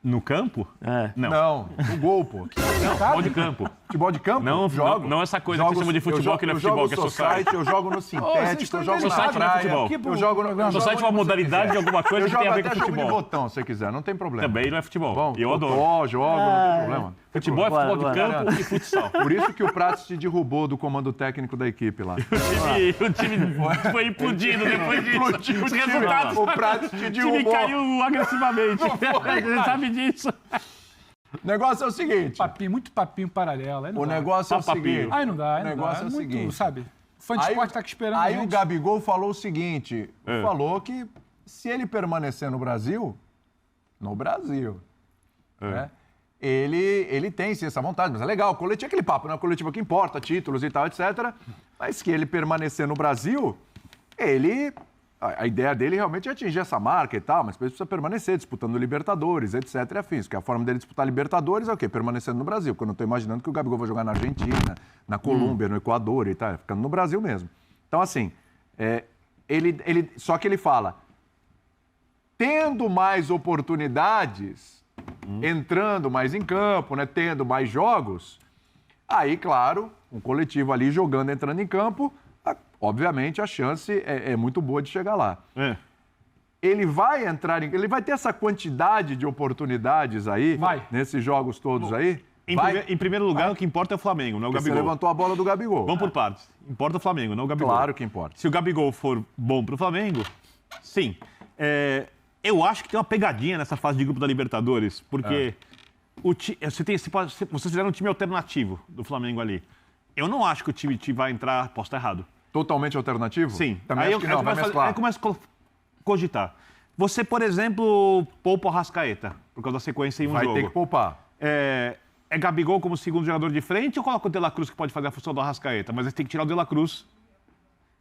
Speaker 1: No campo?
Speaker 5: É.
Speaker 1: Não.
Speaker 3: Não, no gol, pô.
Speaker 1: Futebol de campo.
Speaker 3: Futebol de campo?
Speaker 1: Não,
Speaker 3: jogo.
Speaker 1: não essa coisa que você chama de futebol, que não é futebol, que é society.
Speaker 3: Eu jogo no sintético, eu jogo na
Speaker 1: Society não é
Speaker 3: praia.
Speaker 1: futebol.
Speaker 3: Eu jogo no...
Speaker 1: Society é uma modalidade de alguma coisa
Speaker 3: Eu
Speaker 1: que tem
Speaker 3: jogo
Speaker 1: a ver com
Speaker 3: até jogo de
Speaker 1: futebol.
Speaker 3: botão, se você quiser, não tem problema.
Speaker 1: Também não é futebol.
Speaker 3: Bom,
Speaker 1: eu adoro.
Speaker 3: jogo, não tem problema.
Speaker 1: Futebol é futebol de
Speaker 5: Bora,
Speaker 1: campo e futsal.
Speaker 3: Por isso que o Prato te derrubou do comando técnico da equipe lá.
Speaker 1: O time foi implodido depois disso. Os resultados.
Speaker 3: O Prato te
Speaker 1: O time
Speaker 3: derrubou.
Speaker 1: caiu agressivamente. Você sabe disso.
Speaker 3: O negócio é o seguinte.
Speaker 6: Papinho, muito papinho paralelo. Aí não
Speaker 3: O
Speaker 6: dá.
Speaker 3: negócio é o
Speaker 1: Papinho.
Speaker 3: seguinte.
Speaker 6: Aí não dá, aí
Speaker 3: O
Speaker 6: não
Speaker 3: negócio
Speaker 6: dá.
Speaker 3: é o
Speaker 6: Muito,
Speaker 3: seguinte.
Speaker 6: sabe? Fã de esporte tá aqui esperando
Speaker 3: Aí
Speaker 6: a
Speaker 3: o
Speaker 6: gente.
Speaker 3: Gabigol falou o seguinte.
Speaker 1: É.
Speaker 3: Falou que se ele permanecer no Brasil, né, ele tem sim essa vontade, mas é legal, coletivo é aquele papo, né? O coletivo que importa, títulos e tal, etc. Mas que ele permanecer no Brasil, a ideia dele realmente é atingir essa marca e tal, mas ele precisa permanecer disputando Libertadores, etc. e afins. Porque a forma dele disputar Libertadores é o quê? Permanecendo no Brasil. Porque eu não estou imaginando que o Gabigol vai jogar na Argentina, na Colômbia, no Equador e tal, ficando no Brasil mesmo. Então, assim, só que ele fala, tendo mais oportunidades, entrando mais em campo, né, tendo mais jogos, aí, claro, um coletivo ali jogando, entrando em campo, obviamente a chance é muito boa de chegar lá.
Speaker 1: É.
Speaker 3: Ele vai ele vai ter essa quantidade de oportunidades aí,
Speaker 6: Vai.
Speaker 3: nesses jogos todos aí?
Speaker 1: Em primeiro lugar, o que importa é o Flamengo, não é o
Speaker 3: Você
Speaker 1: Gabigol.
Speaker 3: levantou a bola do Gabigol.
Speaker 1: Vamos por partes. Importa o Flamengo, não o Gabigol.
Speaker 3: Claro que importa.
Speaker 1: Se o Gabigol for bom pro Flamengo, sim. Eu acho que tem uma pegadinha nessa fase de grupo da Libertadores, porque vocês fizeram um time alternativo do Flamengo ali. Eu não acho que o time vai entrar, posso estar errado.
Speaker 3: Totalmente alternativo?
Speaker 1: Sim.
Speaker 3: Também
Speaker 1: aí
Speaker 3: acho que não, vai mesclar.
Speaker 1: Aí começa a cogitar. Você, por exemplo, poupa o Arrascaeta, por causa da sequência em um
Speaker 3: Vai
Speaker 1: jogo.
Speaker 3: ter que poupar.
Speaker 1: É Gabigol como segundo jogador de frente ou coloca o De La Cruz que pode fazer a função do Arrascaeta? Mas ele tem que tirar o De La Cruz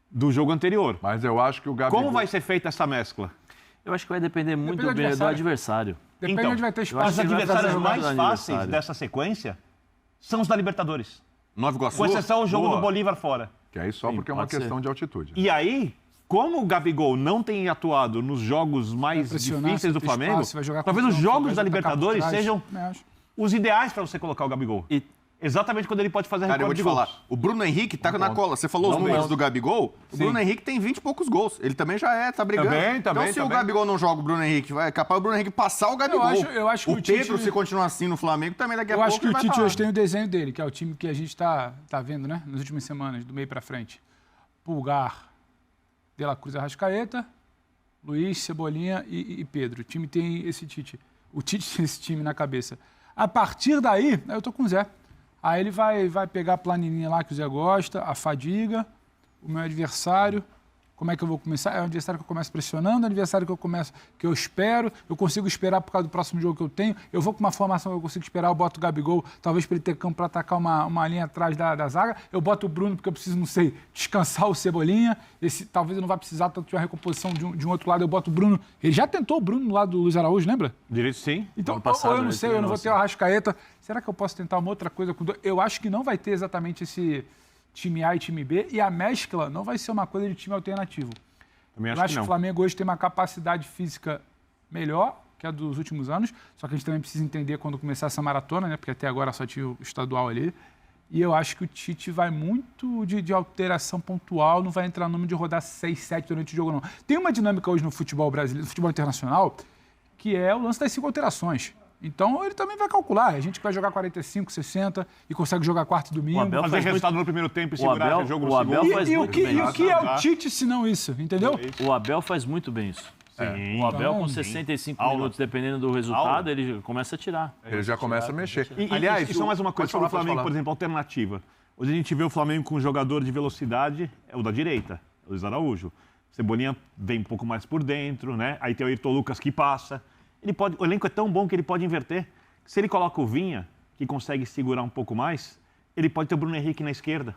Speaker 1: do jogo anterior.
Speaker 3: Mas eu acho que o Gabigol...
Speaker 1: Como vai ser feita essa mescla?
Speaker 5: Eu acho que vai depender muito do adversário.
Speaker 6: Depende
Speaker 1: Então,
Speaker 6: onde vai ter espaço.
Speaker 1: Os adversários mais
Speaker 5: mais
Speaker 1: fáceis dessa sequência são os da Libertadores.
Speaker 2: Nova Iguaçu.
Speaker 1: Com exceção o jogo
Speaker 2: Boa.
Speaker 1: do Bolívar fora.
Speaker 3: Que aí só porque é uma
Speaker 5: pode ser.
Speaker 3: questão de altitude.
Speaker 1: E aí, como o Gabigol não tem atuado nos jogos mais
Speaker 6: pressionar,
Speaker 1: difíceis do
Speaker 6: vai ter
Speaker 1: Flamengo,
Speaker 6: espaço, vai jogar
Speaker 1: talvez
Speaker 6: com
Speaker 1: os
Speaker 6: o campo,
Speaker 1: jogos
Speaker 6: vai
Speaker 1: da
Speaker 6: atacar por
Speaker 1: Libertadores
Speaker 6: trás.
Speaker 1: sejam
Speaker 6: Acho.
Speaker 1: os ideais para você colocar o Gabigol.
Speaker 5: E
Speaker 1: Exatamente quando ele pode fazer
Speaker 2: Cara, eu vou
Speaker 1: recorde
Speaker 2: te
Speaker 1: de gols.
Speaker 2: falar. O Bruno Henrique tá na cola. Você falou os números do Gabigol. O Bruno Henrique tem 20 e poucos gols. Ele também já tá brigando.
Speaker 3: Também,
Speaker 2: então, se o Gabigol não joga o Bruno Henrique, é capaz o Bruno Henrique passar o Gabigol.
Speaker 6: Eu acho que
Speaker 2: o Pedro, se continuar assim no Flamengo, também daqui a
Speaker 6: Eu
Speaker 2: pouco
Speaker 6: acho que o
Speaker 2: ele vai
Speaker 6: Tite
Speaker 2: falar.
Speaker 6: hoje tem o desenho dele, que é o time que a gente tá vendo, né? Nas últimas semanas, do meio pra frente. Pulgar, De La Cruz, Arrascaeta, Luiz, Cebolinha e Pedro. O time tem esse Tite. O Tite tem esse time na cabeça. A partir daí, eu tô com o Zé. Aí ele vai pegar a planilhinha lá que o Zé gosta, a fadiga, o meu adversário. Como é que eu vou começar? É um adversário que eu começo pressionando, é um adversário que eu espero, eu consigo esperar por causa do próximo jogo que eu tenho. Eu vou com uma formação que eu consigo esperar, eu boto o Gabigol, talvez para ele ter campo para atacar uma linha atrás da zaga. Eu boto o Bruno porque eu preciso, não sei, descansar o Cebolinha. Talvez eu não vá precisar tanto de uma recomposição de um outro lado. Eu boto o Bruno. Ele já tentou o Bruno no lado do Luiz Araújo, lembra?
Speaker 1: Direito sim.
Speaker 6: Então,
Speaker 5: Ano passado,
Speaker 6: ou eu não
Speaker 5: ele
Speaker 6: sei, eu não
Speaker 5: treinou
Speaker 6: vou ter o Arrascaeta. Será que eu posso tentar uma outra coisa? Eu acho que não vai ter exatamente esse time A e time B. E a mescla não vai ser uma coisa de time alternativo.
Speaker 1: Também
Speaker 6: Eu acho que
Speaker 1: não.
Speaker 6: o Flamengo hoje tem uma capacidade física melhor que a dos últimos anos, só que a gente também precisa entender quando começar essa maratona, né? Porque até agora só tinha o estadual ali. E eu acho que o Tite vai muito de alteração pontual, não vai entrar no número de rodar 6, 7 durante o jogo, não. Tem uma dinâmica hoje no futebol brasileiro, no futebol internacional, que é o lance das 5 alterações. Então ele também vai calcular. A gente vai jogar 45, 60 e consegue jogar quarto e domingo.
Speaker 5: Abel
Speaker 1: Fazer
Speaker 5: faz
Speaker 1: resultado no primeiro tempo e segurar
Speaker 5: Abel-
Speaker 1: o jogo
Speaker 5: o
Speaker 1: no
Speaker 5: Abel
Speaker 1: segundo.
Speaker 5: faz
Speaker 6: E o
Speaker 5: muito
Speaker 6: que,
Speaker 5: bem.
Speaker 6: e o que é o Tite se não isso, entendeu?
Speaker 5: O Abel faz muito bem isso.
Speaker 1: Sim.
Speaker 5: O Abel, com
Speaker 6: Então,
Speaker 5: 65
Speaker 1: Aula.
Speaker 5: minutos, dependendo do resultado,
Speaker 1: Aula.
Speaker 5: ele começa a tirar.
Speaker 3: Ele já começa a mexer.
Speaker 1: Aliás, isso é mais uma coisa sobre o
Speaker 3: pode
Speaker 1: Flamengo,
Speaker 3: falar.
Speaker 1: por exemplo, alternativa. Hoje a gente vê o Flamengo com um jogador de velocidade, é o da direita, o Luiz Araújo. Cebolinha vem um pouco mais por dentro, né? Aí tem o Ayrton Lucas que passa. O elenco é tão bom que ele pode inverter. Se ele coloca o Vinha, que consegue segurar um pouco mais, ele pode ter o Bruno Henrique na esquerda,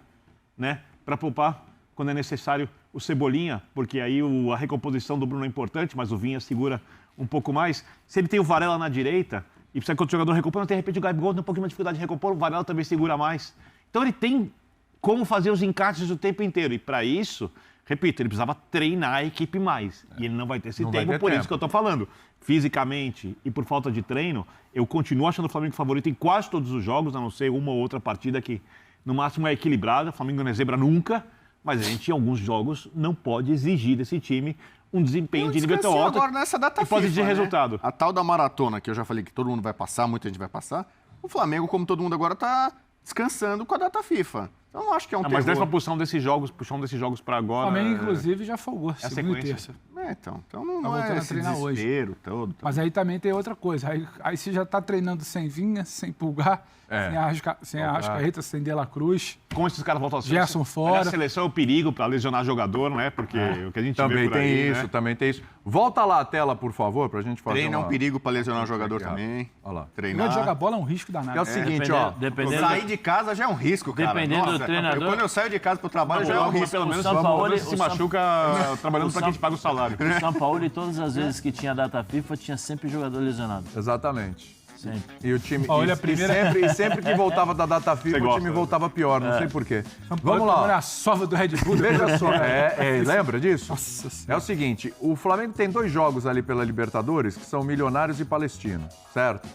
Speaker 1: né? Para poupar quando é necessário o Cebolinha, porque aí a recomposição do Bruno é importante, mas o Vinha segura um pouco mais. Se ele tem o Varela na direita e precisa que outro jogador recompor, de repente o Gabigol tem um pouquinho mais de dificuldade de recompor, o Varela também segura mais. Então ele tem como fazer os encaixes o tempo inteiro. E para isso, repito, ele precisava treinar a equipe mais. E ele não vai ter esse
Speaker 3: Não vai
Speaker 1: tempo,
Speaker 3: ter
Speaker 1: por
Speaker 3: tempo.
Speaker 1: isso que eu estou falando. Fisicamente e por falta de treino, eu continuo achando o Flamengo favorito em quase todos os jogos, a não ser uma ou outra partida que no máximo é equilibrada. O Flamengo não é zebra nunca, mas a gente em alguns jogos não pode exigir desse time um desempenho de nível tão alto
Speaker 2: agora nessa data
Speaker 1: e pode
Speaker 2: FIFA,
Speaker 1: exigir
Speaker 2: né?
Speaker 1: resultado.
Speaker 2: A tal da maratona, que eu já falei que todo mundo vai passar, muita gente vai passar. O Flamengo, como todo mundo agora, tá descansando com a data FIFA. Então, eu acho que é um
Speaker 1: Mas
Speaker 2: terror.
Speaker 1: dessa puxão desses jogos para
Speaker 6: O
Speaker 1: agora.
Speaker 6: Flamengo, inclusive, já folgou, segunda e
Speaker 1: sequência.
Speaker 6: terça.
Speaker 2: Então não
Speaker 6: voltando
Speaker 2: é
Speaker 6: a
Speaker 2: esse
Speaker 6: treinar hoje.
Speaker 2: desespero todo.
Speaker 6: Mas aí também tem outra coisa. Aí você já tá treinando sem Vinha, sem Pulgar, sem Arrascaeta, sem De La Cruz.
Speaker 1: Como esses caras voltam a ser.
Speaker 6: Gerson fora.
Speaker 1: A seleção é o perigo para lesionar jogador, não é? Porque o que a gente
Speaker 3: Também
Speaker 1: vê por
Speaker 3: tem
Speaker 1: aí,
Speaker 3: isso,
Speaker 1: né?
Speaker 3: também tem isso. Volta lá a tela, por favor, pra gente fazer
Speaker 2: Treino é um
Speaker 3: uma...
Speaker 2: perigo para lesionar o jogador
Speaker 3: Aqui, ó.
Speaker 2: também.
Speaker 3: Olha lá.
Speaker 6: O
Speaker 2: Treinar.
Speaker 6: de jogar bola é um risco danado.
Speaker 3: É o seguinte, ó.
Speaker 5: Dependendo,
Speaker 2: Sair de casa já é um risco, cara.
Speaker 5: Dependendo do treinador-
Speaker 2: Quando eu saio de casa pro trabalho já é um
Speaker 1: Mas
Speaker 2: risco.
Speaker 1: pelo menos
Speaker 5: São Paulo,
Speaker 1: você se
Speaker 5: o São-
Speaker 1: machuca trabalhando
Speaker 5: o
Speaker 1: para quem te paga o salário.
Speaker 5: o São Paulo, todas as vezes que tinha data FIFA, tinha sempre jogador lesionado.
Speaker 3: Exatamente.
Speaker 5: Sempre.
Speaker 3: E o time.
Speaker 6: Olha,
Speaker 3: e,
Speaker 6: a primeira-
Speaker 3: e sempre que voltava da data FIFA,
Speaker 1: Você
Speaker 3: o
Speaker 1: gosta,
Speaker 3: time
Speaker 1: né?
Speaker 3: voltava pior, não sei porquê. Vamos
Speaker 6: Olha
Speaker 3: lá.
Speaker 6: a sova do Red Bull.
Speaker 3: Veja só, lembra disso?
Speaker 6: Nossa
Speaker 3: É
Speaker 6: Senhora.
Speaker 3: o seguinte, o Flamengo tem 2 jogos ali pela Libertadores, que são Milionários e Palestino, certo?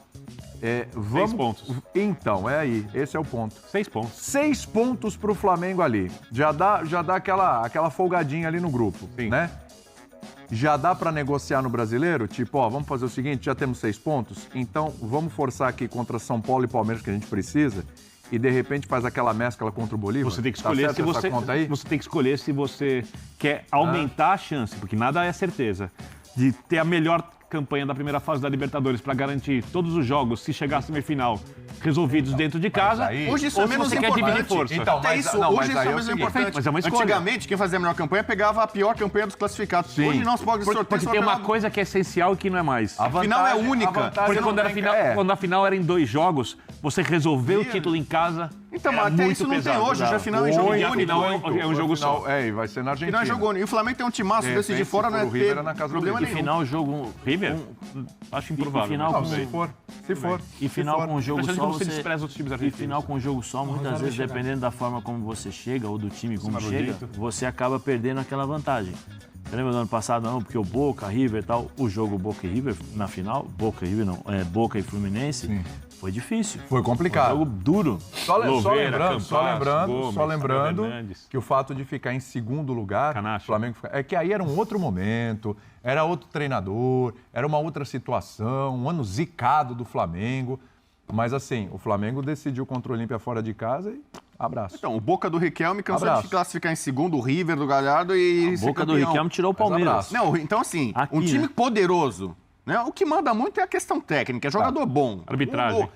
Speaker 3: Vamos...
Speaker 1: 6 pontos.
Speaker 3: Então, é aí, esse é o ponto.
Speaker 1: 6 pontos.
Speaker 3: 6 pontos pro Flamengo ali. Já dá aquela folgadinha ali no grupo,
Speaker 1: Sim.
Speaker 3: né? Já dá pra negociar no Brasileiro? Tipo, ó, vamos fazer o seguinte, já temos 6 pontos, então vamos forçar aqui contra São Paulo e Palmeiras, que a gente precisa, e de repente faz aquela mescla contra o Bolívar?
Speaker 1: Você tem que
Speaker 3: Tá
Speaker 1: escolher
Speaker 3: certo
Speaker 1: se
Speaker 3: essa
Speaker 1: você,
Speaker 3: conta aí?
Speaker 1: você tem que escolher se você quer aumentar a chance, porque nada é certeza, de ter a melhor campanha da primeira fase da Libertadores para garantir todos os jogos, se chegar à semifinal, resolvidos dentro de casa.
Speaker 3: aí-
Speaker 2: Hoje isso é
Speaker 1: ou se
Speaker 2: menos
Speaker 1: você quer
Speaker 2: importante.
Speaker 1: dividir força.
Speaker 3: Então,
Speaker 2: Até
Speaker 3: mas-
Speaker 2: isso,
Speaker 3: não,
Speaker 2: hoje
Speaker 3: mas
Speaker 2: isso
Speaker 3: aí
Speaker 2: é
Speaker 3: é o
Speaker 2: menos
Speaker 3: seguinte,
Speaker 2: importante.
Speaker 1: mas é uma escolha.
Speaker 2: Antigamente, quem fazia a melhor campanha pegava a pior campanha dos classificados.
Speaker 3: Sim.
Speaker 2: Hoje não se pode sorteio.
Speaker 1: Porque
Speaker 2: só
Speaker 1: tem uma
Speaker 2: pela-
Speaker 1: coisa que é essencial e que não é mais.
Speaker 3: A
Speaker 2: final é única.
Speaker 3: a vantagem
Speaker 1: Porque
Speaker 3: não
Speaker 1: quando
Speaker 3: tem-
Speaker 1: a final era em 2 jogos, você resolveu o título em casa
Speaker 2: Então, mas até isso não tem hoje. Já final é jogo único.
Speaker 1: É um jogo só.
Speaker 3: E vai ser na Argentina.
Speaker 2: Final é jogo único. E o Flamengo tem um timaço decidir fora, não é
Speaker 3: River na casa
Speaker 2: problema
Speaker 3: do
Speaker 2: nenhum.
Speaker 5: Final jogo...
Speaker 1: River? Acho improvável.
Speaker 5: Final
Speaker 3: Não,
Speaker 5: com...
Speaker 3: se for.
Speaker 5: E final com um jogo só,
Speaker 1: você despreza os times
Speaker 5: e
Speaker 1: argentinos.
Speaker 5: final com um jogo só, muitas vezes, dependendo da forma como você chega, ou do time como chega, você acaba perdendo aquela vantagem. Você lembra do ano passado, não? Porque o Boca, River e tal, o jogo Boca e River na final, Boca e River não, Boca e Fluminense, foi difícil.
Speaker 3: Foi complicado.
Speaker 5: Foi um jogo duro.
Speaker 3: Só lembrando
Speaker 1: Gomes,
Speaker 3: que o fato de ficar em segundo lugar,
Speaker 1: Canacho.
Speaker 3: Flamengo é que aí era um outro momento, era outro treinador, era uma outra situação, um ano zicado do Flamengo. Mas assim, o Flamengo decidiu contra o Olímpia fora de casa e abraço.
Speaker 2: Então, o Boca do Riquelme cansou de classificar em segundo, o River do Galhardo e ser
Speaker 5: Boca do
Speaker 2: campeão.
Speaker 5: Riquelme tirou o Palmeiras.
Speaker 2: Não, então assim,
Speaker 5: Aqui,
Speaker 2: um time
Speaker 5: né?
Speaker 2: poderoso, né? O que manda muito é a questão técnica, é jogador bom.
Speaker 1: Arbitragem.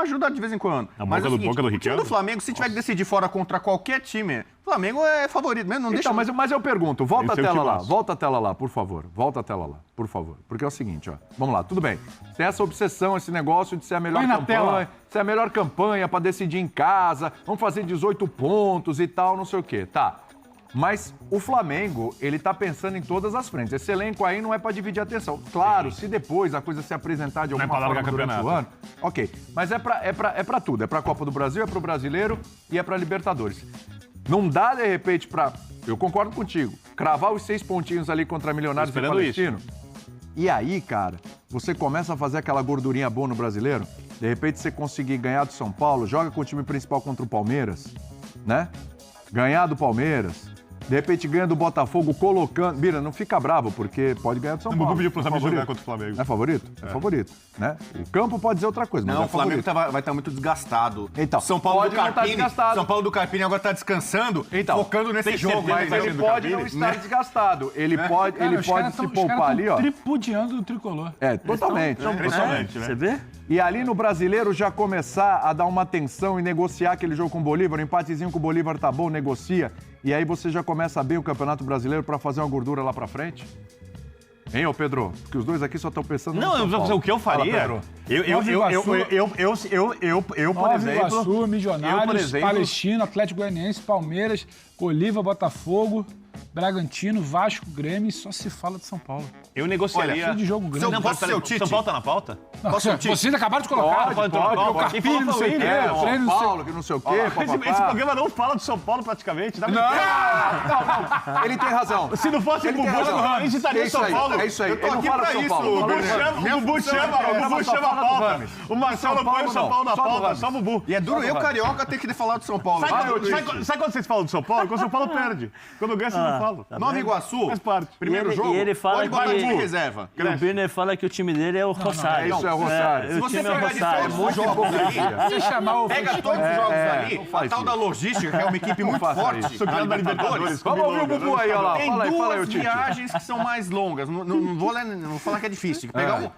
Speaker 2: Ajuda de vez em quando.
Speaker 1: A
Speaker 2: Mas
Speaker 1: Boca
Speaker 2: é o
Speaker 1: do
Speaker 2: seguinte, o time
Speaker 1: Riquelme?
Speaker 2: do Flamengo, se tiver que decidir fora contra qualquer time, o Flamengo é favorito mesmo, não deixa...
Speaker 3: Então, mas eu pergunto, volta a
Speaker 1: Esse é o
Speaker 3: tela lá,
Speaker 1: timaço.
Speaker 3: volta a tela lá, por favor. Volta a tela lá, por favor. Porque é o seguinte, ó. Vamos lá, tudo bem. Tem essa obsessão, esse negócio de ser a melhor
Speaker 6: Põe na
Speaker 3: campanha,
Speaker 6: tela.
Speaker 3: ser a melhor campanha pra decidir em casa, vamos fazer 18 pontos e tal, não sei o quê. Tá. Mas o Flamengo, ele tá pensando em todas as frentes. Esse elenco aí não é pra dividir a atenção. Claro, se depois a coisa se apresentar de
Speaker 1: Não é
Speaker 3: alguma
Speaker 1: pra
Speaker 3: forma
Speaker 1: largar
Speaker 3: durante o ano,
Speaker 1: campeonato.
Speaker 3: ok. Mas é pra tudo. É pra Copa do Brasil, é pro Brasileiro e é pra Libertadores. Não dá, de repente, pra... Eu concordo contigo. Cravar os 6 pontinhos ali contra Milionários e
Speaker 1: Esperando
Speaker 3: Palestino. E aí, cara, você começa a fazer aquela gordurinha boa no Brasileiro. De repente, você conseguir ganhar do São Paulo, joga com o time principal contra o Palmeiras, né? Ganhar do Palmeiras. De repente ganha do Botafogo colocando... Bira, não fica bravo, porque pode ganhar do São Paulo.
Speaker 1: Não vou pedir pros
Speaker 3: É
Speaker 1: amigos
Speaker 3: favorito.
Speaker 1: jogar contra o Flamengo.
Speaker 3: É favorito? É favorito, né? O campo pode dizer outra coisa, mas
Speaker 2: Não,
Speaker 3: é
Speaker 2: o Flamengo
Speaker 3: favorito.
Speaker 2: vai estar muito desgastado.
Speaker 3: Então,
Speaker 2: São Paulo
Speaker 3: pode
Speaker 2: do
Speaker 3: não tá
Speaker 2: Carpini,
Speaker 3: desgastado.
Speaker 2: São Paulo do Carpini agora está descansando,
Speaker 3: Então,
Speaker 2: focando nesse
Speaker 1: tem
Speaker 2: jogo.
Speaker 1: certeza
Speaker 2: Mas
Speaker 1: que vai ser
Speaker 3: Ele
Speaker 1: do
Speaker 3: pode
Speaker 1: Capini?
Speaker 3: não estar desgastado. Ele pode,
Speaker 6: Cara,
Speaker 3: ele
Speaker 6: os
Speaker 3: pode
Speaker 6: caras
Speaker 3: se
Speaker 6: tão- os
Speaker 3: poupar
Speaker 6: caras
Speaker 3: ali,
Speaker 6: tão
Speaker 3: ó.
Speaker 6: tripudiando o tricolor.
Speaker 3: É, totalmente.
Speaker 1: Impressionante, né?
Speaker 5: Você vê?
Speaker 3: E ali no Brasileiro já começar a dar uma atenção e negociar aquele jogo com o Bolívar, um empatezinho com o Bolívar tá bom, negocia. E aí você já começa bem o Campeonato Brasileiro pra fazer uma gordura lá pra frente? Hein, ô Pedro? Porque os dois aqui só estão pensando no
Speaker 1: Não,
Speaker 3: São Paulo.
Speaker 1: o que eu
Speaker 3: Fala,
Speaker 1: faria?
Speaker 3: Pedro.
Speaker 1: Eu, por
Speaker 6: Nova
Speaker 1: exemplo.
Speaker 6: Iguaçu, Milionários,
Speaker 1: eu, por exemplo-
Speaker 6: Palestino, Atlético Goianiense, Palmeiras, Bolívar, Botafogo, Bragantino, Vasco, Grêmio, só se fala de São Paulo.
Speaker 1: Eu negociaria.
Speaker 6: Cheio de jogo grande.
Speaker 2: Não, posso ser o Tite?
Speaker 1: São Paulo tá na pauta?
Speaker 6: Não,
Speaker 2: posso ser o Tite?
Speaker 6: vocês acabaram de colocar.
Speaker 3: Pode,
Speaker 6: o Carpini,
Speaker 1: Quem
Speaker 6: não sei o quê.
Speaker 3: É,
Speaker 6: o
Speaker 3: São
Speaker 6: treino, não sei-
Speaker 3: Paulo, que não sei o quê,
Speaker 1: Esse
Speaker 3: papapá.
Speaker 1: programa não fala de São Paulo praticamente. Dá
Speaker 3: Não, ele tem razão.
Speaker 1: Se não fosse o
Speaker 3: Ele tem
Speaker 1: Bubu,
Speaker 3: razão.
Speaker 1: a gente estaria
Speaker 3: É
Speaker 1: em
Speaker 3: isso
Speaker 1: São
Speaker 3: aí,
Speaker 1: Paulo.
Speaker 3: é isso aí.
Speaker 2: Eu tô
Speaker 3: Ele não
Speaker 2: aqui
Speaker 3: fala
Speaker 2: pra
Speaker 3: de São
Speaker 2: isso,
Speaker 3: Paulo.
Speaker 2: o
Speaker 3: fala
Speaker 2: Bubu
Speaker 3: de-
Speaker 2: chama-
Speaker 1: O Bubu chama a pauta. O Marcelo
Speaker 3: São
Speaker 1: põe
Speaker 3: Paulo
Speaker 1: o São
Speaker 3: não.
Speaker 1: Paulo na
Speaker 3: Só do
Speaker 1: pauta,
Speaker 3: Ramos.
Speaker 1: só o Bubu.
Speaker 2: E é duro eu, carioca, ter que falar do São Paulo.
Speaker 1: Sabe
Speaker 2: Vai,
Speaker 1: quando vocês falam do São Paulo? Quando o São Paulo perde. Quando ganha, vocês não falam.
Speaker 2: Nova Iguaçu,
Speaker 1: Faz parte.
Speaker 2: primeiro
Speaker 5: E ele-
Speaker 2: jogo,
Speaker 5: e ele fala
Speaker 2: pode botar
Speaker 5: que-
Speaker 2: time reserva.
Speaker 5: E o Birner fala que o time dele é o Rosário.
Speaker 3: isso é o Rosário.
Speaker 5: É,
Speaker 2: Se
Speaker 5: o
Speaker 2: você
Speaker 5: time é o
Speaker 2: pegar de
Speaker 5: Rosário.
Speaker 2: todos os jogos ali,
Speaker 6: Se chamar o
Speaker 2: pega todos os jogos ali, a
Speaker 3: faz
Speaker 2: tal
Speaker 3: isso.
Speaker 2: da logística, que é uma equipe muito
Speaker 3: faça
Speaker 2: forte,
Speaker 3: isso.
Speaker 2: a Libertadores.
Speaker 3: Vamos ouvir o Bubu aí, olha lá.
Speaker 2: Tem
Speaker 3: Fala aí,
Speaker 2: duas
Speaker 3: o Tite.
Speaker 2: viagens que são mais longas. Não vou falar que é difícil.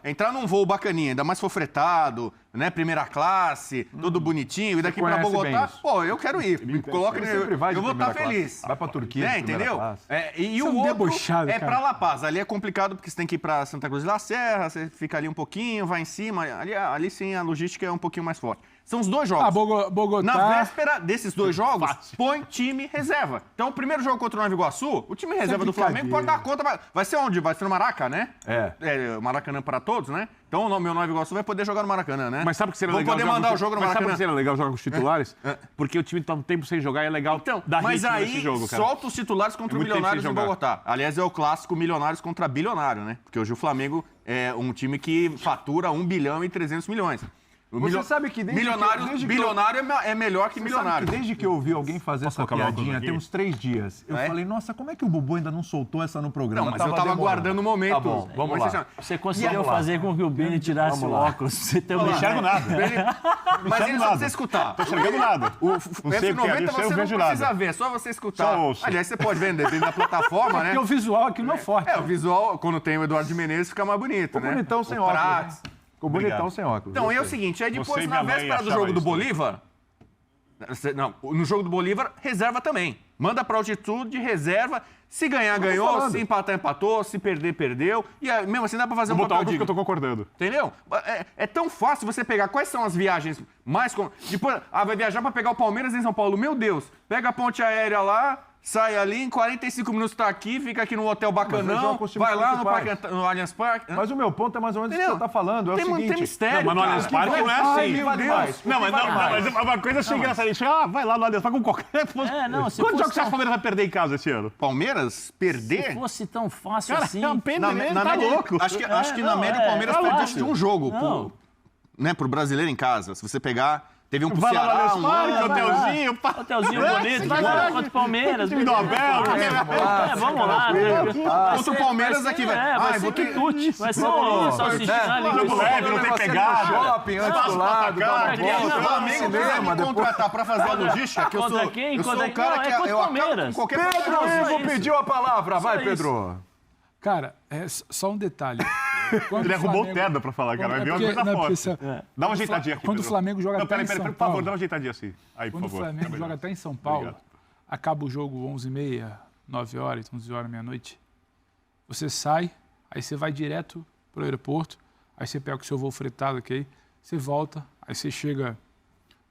Speaker 2: Entrar num voo bacaninha, ainda mais for fretado, né? Primeira classe, tudo bonitinho. E daqui pra
Speaker 3: conhece bem
Speaker 2: Bogotá,
Speaker 3: isso.
Speaker 2: pô, eu quero ir. Coloca
Speaker 3: Ele sempre vai de
Speaker 2: eu vou estar
Speaker 3: primeira
Speaker 2: feliz.
Speaker 3: classe. Vai pra Turquia de primeira
Speaker 2: entendeu?
Speaker 3: classe.
Speaker 2: E
Speaker 6: Você
Speaker 2: o
Speaker 6: é um
Speaker 2: outro
Speaker 6: debochado,
Speaker 2: é
Speaker 6: cara.
Speaker 2: pra La Paz. Ali é complicado porque você tem que ir pra Santa Cruz de la Serra, você fica ali um pouquinho, vai em cima. Ali sim a logística é um pouquinho mais forte. São os dois jogos.
Speaker 6: Bogotá.
Speaker 2: Na véspera desses dois jogos, põe time reserva. Então, o primeiro jogo contra o Nova Iguaçu, o time reserva do Flamengo pode dar conta. Vai ser onde? Vai ser no Maraca, né?
Speaker 3: É.
Speaker 2: O Maracanã para todos, né? Então, o meu Nova Iguaçu vai poder jogar no Maracanã, né?
Speaker 1: Mas sabe que seria
Speaker 2: Vamos
Speaker 1: legal
Speaker 2: poder
Speaker 1: jogar
Speaker 2: mandar
Speaker 1: com
Speaker 2: o jogo no
Speaker 1: Mas sabe
Speaker 2: Maracanã.
Speaker 1: que seria legal jogar com os titulares? Porque o time tá um tempo sem jogar e é legal dar
Speaker 2: Mas
Speaker 1: ritmo
Speaker 2: aí,
Speaker 1: nesse jogo, cara.
Speaker 2: solta os titulares contra o
Speaker 1: muito tempo
Speaker 2: Milionários
Speaker 1: sem
Speaker 2: em
Speaker 1: jogar.
Speaker 2: Bogotá. Aliás, é o clássico Milionários contra Bilionário, né? Porque hoje o Flamengo é um time que fatura 1 bilhão e 300 milhões.
Speaker 3: Você sabe que desde que
Speaker 2: Bilionário é melhor que
Speaker 3: Você
Speaker 2: milionário.
Speaker 3: sabe que desde que eu ouvi alguém fazer essa
Speaker 1: colocar o óculos
Speaker 3: piadinha,
Speaker 1: aqui?
Speaker 3: tem uns 3 dias, eu falei, nossa, como é que o Bubu ainda não soltou essa no programa?
Speaker 2: Não, mas eu tava
Speaker 3: demorando.
Speaker 2: aguardando o momento.
Speaker 3: Tá bom, vamos
Speaker 2: Mas
Speaker 3: lá.
Speaker 5: Você conseguiu fazer com que o Birner tirasse o óculos. Você tem
Speaker 1: Não
Speaker 5: uma
Speaker 1: enxergo nada.
Speaker 2: Mas ele só
Speaker 1: nada.
Speaker 2: precisa escutar.
Speaker 1: Tô enxergando nada.
Speaker 2: O
Speaker 1: sei o que é,
Speaker 2: F90
Speaker 1: isso eu
Speaker 2: você não
Speaker 1: vejo
Speaker 2: precisa
Speaker 1: nada.
Speaker 2: ver, é só você escutar.
Speaker 1: Só ouço.
Speaker 2: Aliás, você pode ver dentro da plataforma, né?
Speaker 6: Porque o visual aqui não é forte.
Speaker 2: O visual, quando tem o Eduardo de Menezes, fica mais bonito, né?
Speaker 3: Bonitão sem
Speaker 2: O
Speaker 3: óculos.
Speaker 2: Prates.
Speaker 3: Ficou bonitão sem óculos.
Speaker 2: Então, é o seguinte, aí
Speaker 1: Você
Speaker 2: depois,
Speaker 1: e
Speaker 2: na
Speaker 1: minha mãe
Speaker 2: véspera do
Speaker 1: achavam
Speaker 2: jogo do
Speaker 1: isso, né?
Speaker 2: Bolívar, Não, no jogo do Bolívar, reserva também. Manda pra altitude, reserva. Se ganhar, ganhou. Se empatar, empatou. Se perder, perdeu. E aí, mesmo assim dá pra fazer um papel
Speaker 1: que eu tô concordando.
Speaker 2: Entendeu? É tão fácil você pegar quais são as viagens mais... Depois, vai viajar pra pegar o Palmeiras em São Paulo. Meu Deus, pega a ponte aérea lá, sai ali, em 45 minutos tá aqui, fica aqui no hotel bacanão, vai lá no Allianz Parque.
Speaker 3: Mas o meu ponto é mais ou menos o que você tá falando. É o seguinte...
Speaker 2: Tem mistério,
Speaker 1: mas no Allianz Parque não é assim.
Speaker 3: Meu Deus.
Speaker 1: Mas uma coisa assim engraçada. Vai lá no Allianz Parque com qualquer... Quantos jogos você acha que o Palmeiras vai perder em casa esse ano?
Speaker 2: Palmeiras? Perder?
Speaker 5: Se fosse tão fácil assim...
Speaker 1: É uma pena mesmo, tá louco.
Speaker 2: Acho que na média o Palmeiras perde de um jogo pro brasileiro em casa. Se você pegar... Teve um pro Ceará,
Speaker 5: Hotelzinho bonito, contra o Palmeiras.
Speaker 1: Time do Abel.
Speaker 5: Vamos lá.
Speaker 2: Contra o Palmeiras aqui, velho.
Speaker 5: Vai ser quitute. Vai ser um salsichinha ali.
Speaker 1: Não tem pegada.
Speaker 3: Shopping, antes do lado,
Speaker 2: O Flamengo quiser me contratar pra fazer a logística, que eu sou o cara que eu acabo com qualquer...
Speaker 3: Pedro Ivo pediu a palavra. Vai, Pedro.
Speaker 6: Cara, só um detalhe.
Speaker 1: Ele arrumou o terno pra falar, cara. Vai ver uma coisa forte. Dá uma ajeitadinha aqui,
Speaker 6: Quando o Flamengo joga até em São Paulo...
Speaker 1: Por favor, dá uma ajeitadinha assim. Aí, por
Speaker 6: favor. Quando o Flamengo joga até em São Paulo, acaba o jogo 11h30, 9 horas, 11 horas, meia-noite. Você sai, aí você vai direto pro aeroporto, aí você pega o seu voo fretado aqui, você volta, aí você chega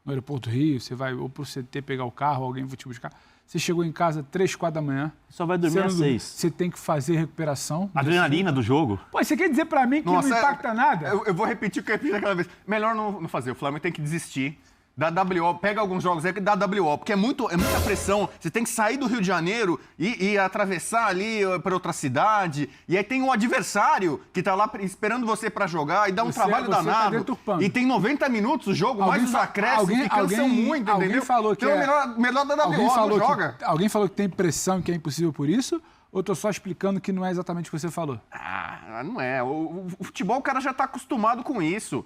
Speaker 6: no aeroporto do Rio, você vai ou pro CT pegar o carro, alguém vai te buscar. Você chegou em casa 3, 4 da manhã.
Speaker 5: Só vai dormir às 6.
Speaker 6: Você tem que fazer recuperação.
Speaker 1: Adrenalina do jogo.
Speaker 6: Pô, você quer dizer pra mim que não impacta nada?
Speaker 2: Eu vou repetir o que eu repeti daquela vez. Melhor não fazer. O Flamengo tem que desistir. Da WO, pega alguns jogos aí que dá WO, porque é muita pressão. Você tem que sair do Rio de Janeiro e atravessar ali para outra cidade. E aí tem um adversário que tá lá esperando você para jogar e dá um trabalho danado. Tá e tem 90 minutos o jogo, mais os acréscimos que cansam muito, entendeu?
Speaker 6: Alguém falou que
Speaker 2: então, melhor da WO, joga.
Speaker 6: Alguém falou que tem pressão e que é impossível por isso? Ou eu tô só explicando que não é exatamente o que você falou?
Speaker 2: Não é. O futebol, o cara já tá acostumado com isso.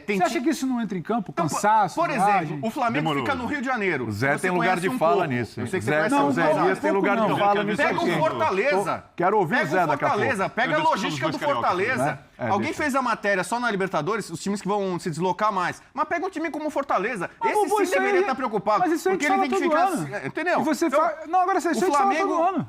Speaker 6: Você acha que isso não entra em campo? Cansaço,
Speaker 2: por exemplo, o Flamengo fica no Rio de Janeiro.
Speaker 3: O Zé tem lugar de fala nisso.
Speaker 2: Eu sei que
Speaker 3: o Zé Elias tem lugar de fala nisso.
Speaker 2: Pega o Fortaleza.
Speaker 3: Quero ouvir o Zé daqui a pouco.
Speaker 2: Pega a logística do Fortaleza. Alguém fez a matéria só na Libertadores, os times que vão se deslocar mais. Mas pega um time como o Fortaleza. Esse sim deveria estar preocupado.
Speaker 6: Mas isso aí
Speaker 2: porque ele tem que ficar... Entendeu?
Speaker 6: Não, agora você fala todo ano.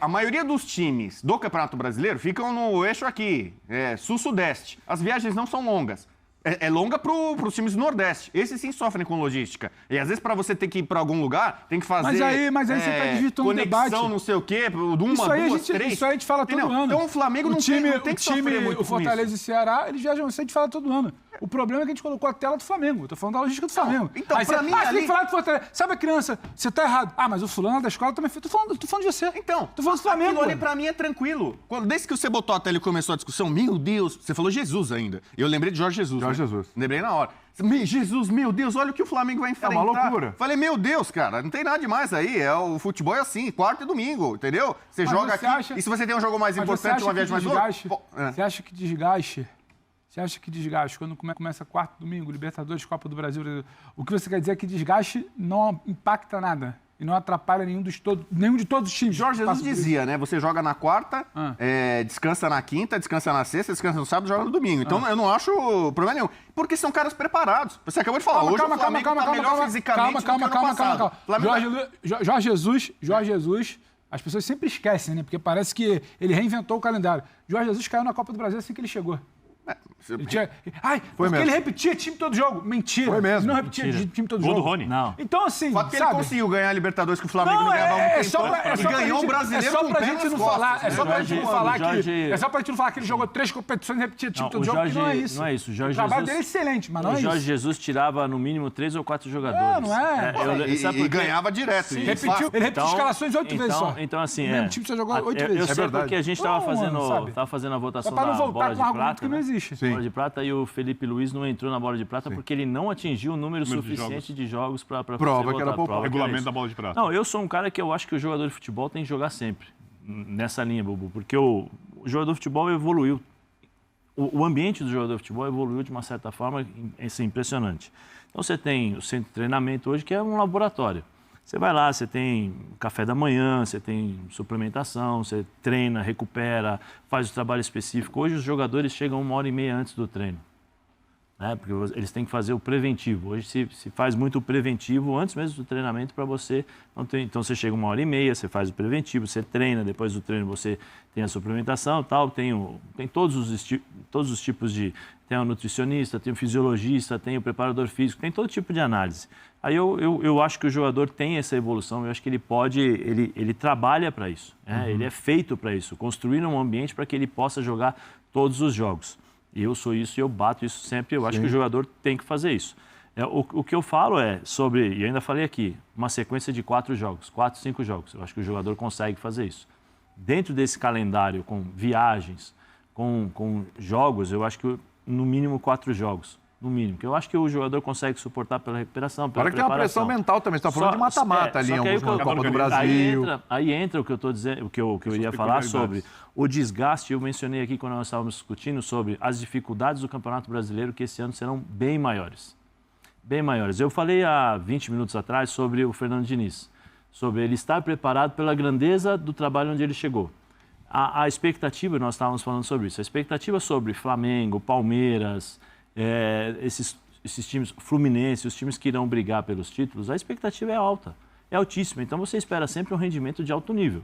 Speaker 2: A maioria dos times do Campeonato Brasileiro ficam no eixo aqui, sul-sudeste. As viagens não são longas. É longa para os times do Nordeste. Esses sim sofrem com logística. E às vezes para você ter que ir para algum lugar, tem que fazer
Speaker 6: mas aí você está desvirtuando o debate.
Speaker 2: Conexão, não sei o quê, de uma, duas, três.
Speaker 6: Isso aí a gente fala todo ano.
Speaker 2: Então o Flamengo não tem que sofrer muito com isso.
Speaker 6: O Fortaleza e o Ceará, eles viajam, isso a gente fala todo ano. O problema é que a gente colocou a tela do Flamengo. Eu tô falando da logística do Flamengo.
Speaker 2: Então, pra mim,
Speaker 6: tem que falar do Fortaleza. Sabe a criança? Você tá errado. Mas o fulano da escola também fez. Tô falando de você.
Speaker 2: Então,
Speaker 6: tô falando do Flamengo.
Speaker 2: Aquilo ali pra mim é tranquilo. Desde que você botou a tela e começou a discussão, meu Deus, você falou Jesus ainda. Eu lembrei de Jorge Jesus.
Speaker 3: Jesus.
Speaker 2: Lembrei na hora. Jesus, meu Deus, olha o que o Flamengo vai enfrentar.
Speaker 3: É uma loucura.
Speaker 2: Falei, meu Deus, cara, não tem nada demais aí. O futebol é assim, quarta e domingo, entendeu? Você joga aqui. E se você tem um jogo mais importante, uma viagem mais longa.
Speaker 6: Você acha que desgaste? Você acha que desgaste, quando começa quarto, domingo, Libertadores, Copa do Brasil, o que você quer dizer é que desgaste não impacta nada e não atrapalha nenhum de todos os times.
Speaker 2: Jorge Jesus dizia, né? Você joga na quarta, descansa na quinta, descansa na sexta, descansa no sábado, joga no domingo. Então eu não acho problema nenhum. Porque são caras preparados. Você acabou de falar, hoje o Flamengo tá melhor fisicamente do que ano passado.
Speaker 6: Jorge Jesus, as pessoas sempre esquecem, né? Porque parece que ele reinventou o calendário. Jorge Jesus caiu na Copa do Brasil assim que ele chegou. Ele repetia time todo jogo. Mentira.
Speaker 3: Foi mesmo.
Speaker 6: Ele não repetia time todo jogo.
Speaker 1: Gol do Rony.
Speaker 5: Não.
Speaker 6: Então, assim,
Speaker 2: só porque ele conseguiu ganhar a Libertadores que o Flamengo não ganhava há muito tempo. E ganhou o Brasileiro com o pé nas costas.
Speaker 6: É só pra gente não falar que ele jogou 3 competições e repetia time todo jogo, porque não é isso.
Speaker 5: Não é isso.
Speaker 6: O trabalho dele é excelente, mas não é isso.
Speaker 5: O Jorge Jesus tirava no mínimo 3 ou 4 jogadores.
Speaker 6: Não é.
Speaker 2: E ganhava direto.
Speaker 6: Ele repetiu escalações 8 vezes só.
Speaker 5: Então, assim,
Speaker 6: o mesmo time só jogou 8 vezes.
Speaker 5: Eu sei porque a gente estava fazendo a votação da bola de prata.
Speaker 6: Que não existe.
Speaker 5: Bola de prata e o Felipe Luiz não entrou na bola de prata porque ele não atingiu o número suficiente de jogos para
Speaker 3: prova que era pouco.
Speaker 1: Regulamento da bola de prata.
Speaker 5: Não, eu sou um cara que eu acho que o jogador de futebol tem que jogar sempre nessa linha, Bubu, porque o jogador de futebol evoluiu. O ambiente do jogador de futebol evoluiu de uma certa forma impressionante. Então você tem o centro de treinamento hoje que é um laboratório. Você vai lá, você tem café da manhã, você tem suplementação, você treina, recupera, faz o trabalho específico. Hoje os jogadores chegam 1h30 antes do treino. né? Porque eles têm que fazer o preventivo. Hoje se faz muito o preventivo antes mesmo do treinamento para você não ter. Então você chega 1h30, você faz o preventivo, você treina, depois do treino você tem a suplementação, tal, tem todos os tipos de. Tem o nutricionista, tem o fisiologista, tem o preparador físico, tem todo tipo de análise. Aí eu acho que o jogador tem essa evolução, eu acho que ele trabalha para isso, né? Ele é feito para isso, construir um ambiente para que ele possa jogar todos os jogos. E eu sou isso e eu bato isso sempre, eu acho que o jogador tem que fazer isso. O que eu falo é sobre, e ainda falei aqui, uma sequência de 4 jogos, 4, 5 jogos. Eu acho que o jogador consegue fazer isso. Dentro desse calendário, com viagens, com jogos, eu acho que no mínimo 4 jogos. No mínimo, porque eu acho que o jogador consegue suportar pela recuperação, pela preparação.
Speaker 3: Agora que tem uma pressão mental também, você está falando de mata-mata ali, alguns na Copa do Brasil.
Speaker 5: Aí entra o que eu estou dizendo, o que eu iria falar sobre o desgaste. Eu mencionei aqui quando nós estávamos discutindo sobre as dificuldades do Campeonato Brasileiro, que esse ano serão bem maiores. Bem maiores. Eu falei há 20 minutos atrás sobre o Fernando Diniz, sobre ele estar preparado pela grandeza do trabalho onde ele chegou. A expectativa, nós estávamos falando sobre isso, a expectativa sobre Flamengo, Palmeiras, esses times, Fluminense, os times que irão brigar pelos títulos, a expectativa é alta, é altíssima. Então você espera sempre um rendimento de alto nível.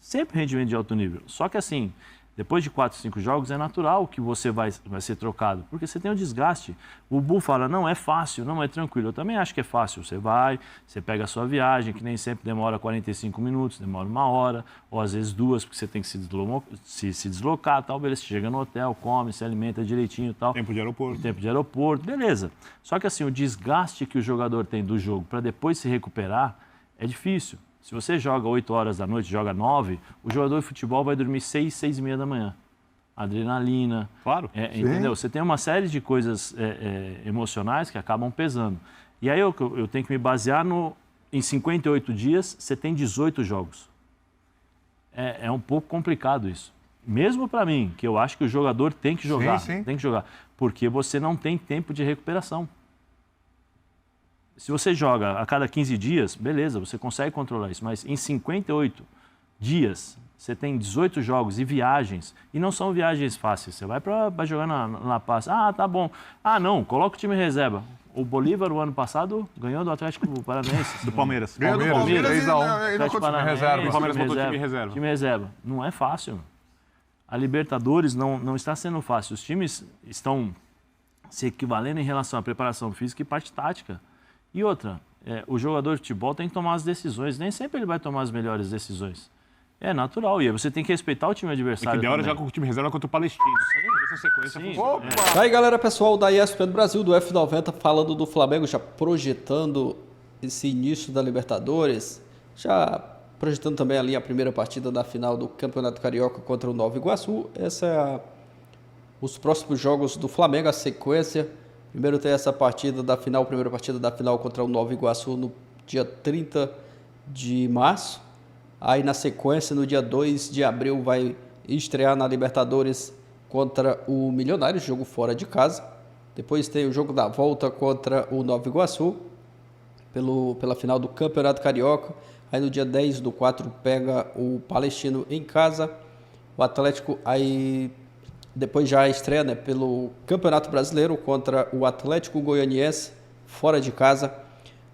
Speaker 5: Sempre rendimento de alto nível. Só que assim, depois de 4, 5 jogos, é natural que você vai ser trocado, porque você tem um desgaste. O Bu fala, não é fácil, não é tranquilo. Eu também acho que é fácil. Você vai, você pega a sua viagem, que nem sempre demora 45 minutos, demora 1 hora, ou às vezes 2, porque você tem que se deslocar, tal, beleza. Você chega no hotel, come, se alimenta direitinho, tal.
Speaker 1: Tempo de aeroporto.
Speaker 5: Tempo de aeroporto, beleza. Só que assim, o desgaste que o jogador tem do jogo para depois se recuperar é difícil. Se você joga 8 horas da noite, joga 9, o jogador de futebol vai dormir 6, 6h30 da manhã. Adrenalina.
Speaker 1: Claro.
Speaker 5: Entendeu? Você tem uma série de coisas emocionais que acabam pesando. E aí eu tenho que me basear em 58 dias, você tem 18 jogos. É um pouco complicado isso. Mesmo para mim, que eu acho que o jogador tem que jogar.
Speaker 3: Sim.
Speaker 5: Tem que jogar. Porque você não tem tempo de recuperação. Se você joga a cada 15 dias, beleza, você consegue controlar isso. Mas em 58 dias, você tem 18 jogos e viagens. E não são viagens fáceis. Você vai para jogar na La Paz. Ah, tá bom. Ah, não, coloca o time reserva. O Bolívar, o ano passado, ganhou do Atlético Paranaense.
Speaker 1: Do Palmeiras.
Speaker 2: Ganhou do Palmeiras
Speaker 3: 3-1.
Speaker 5: Atlético Paranaense,
Speaker 1: O Palmeiras botou time reserva.
Speaker 5: Time reserva. Não é fácil. A Libertadores não está sendo fácil. Os times estão se equivalendo em relação à preparação física e parte tática. E outra, o jogador de futebol tem que tomar as decisões. Nem sempre ele vai tomar as melhores decisões. É natural. E aí você tem que respeitar o time adversário.
Speaker 1: E que der hora
Speaker 5: também.
Speaker 1: já com o time reserva contra o Palestino. Essa sequência funciona.
Speaker 4: Tá aí, galera, pessoal da ESPN Brasil, do F90, falando do Flamengo, já projetando esse início da Libertadores, já projetando também ali a primeira partida da final do Campeonato Carioca contra o Nova Iguaçu. Essa é os próximos jogos do Flamengo, a sequência. Primeiro tem essa partida da final, primeira partida da final contra o Nova Iguaçu no dia 30 de março. Aí na sequência, no dia 2 de abril, vai estrear na Libertadores contra o Milionários, jogo fora de casa. Depois tem o jogo da volta contra o Nova Iguaçu, pela final do Campeonato Carioca. Aí no dia 10 do 4 pega o Palestino em casa. O Atlético aí depois já estreia, né, pelo Campeonato Brasileiro contra o Atlético Goianiense fora de casa.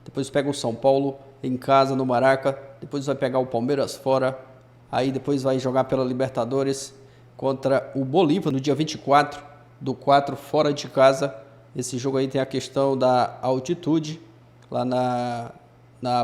Speaker 4: Depois pega o São Paulo em casa no Maraca. Depois vai pegar o Palmeiras fora. Aí depois vai jogar pela Libertadores contra o Bolívar no dia 24 do 4 fora de casa. Esse jogo aí tem a questão da altitude lá na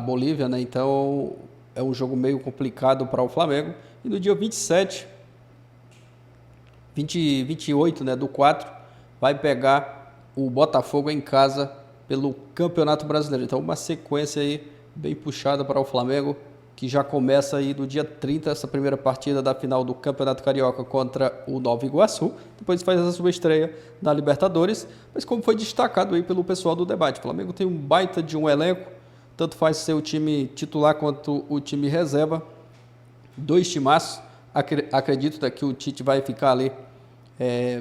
Speaker 4: Bolívia, né? Então é um jogo meio complicado para o Flamengo. E no dia 28, né, do 4, vai pegar o Botafogo em casa pelo Campeonato Brasileiro. Então uma sequência aí bem puxada para o Flamengo, que já começa aí no dia 30, essa primeira partida da final do Campeonato Carioca contra o Nova Iguaçu. Depois faz a sua estreia na Libertadores. Mas como foi destacado aí pelo pessoal do debate, o Flamengo tem um baita de um elenco, tanto faz ser o time titular quanto o time reserva. 2 timaços. Acredito que o Tite vai ficar ali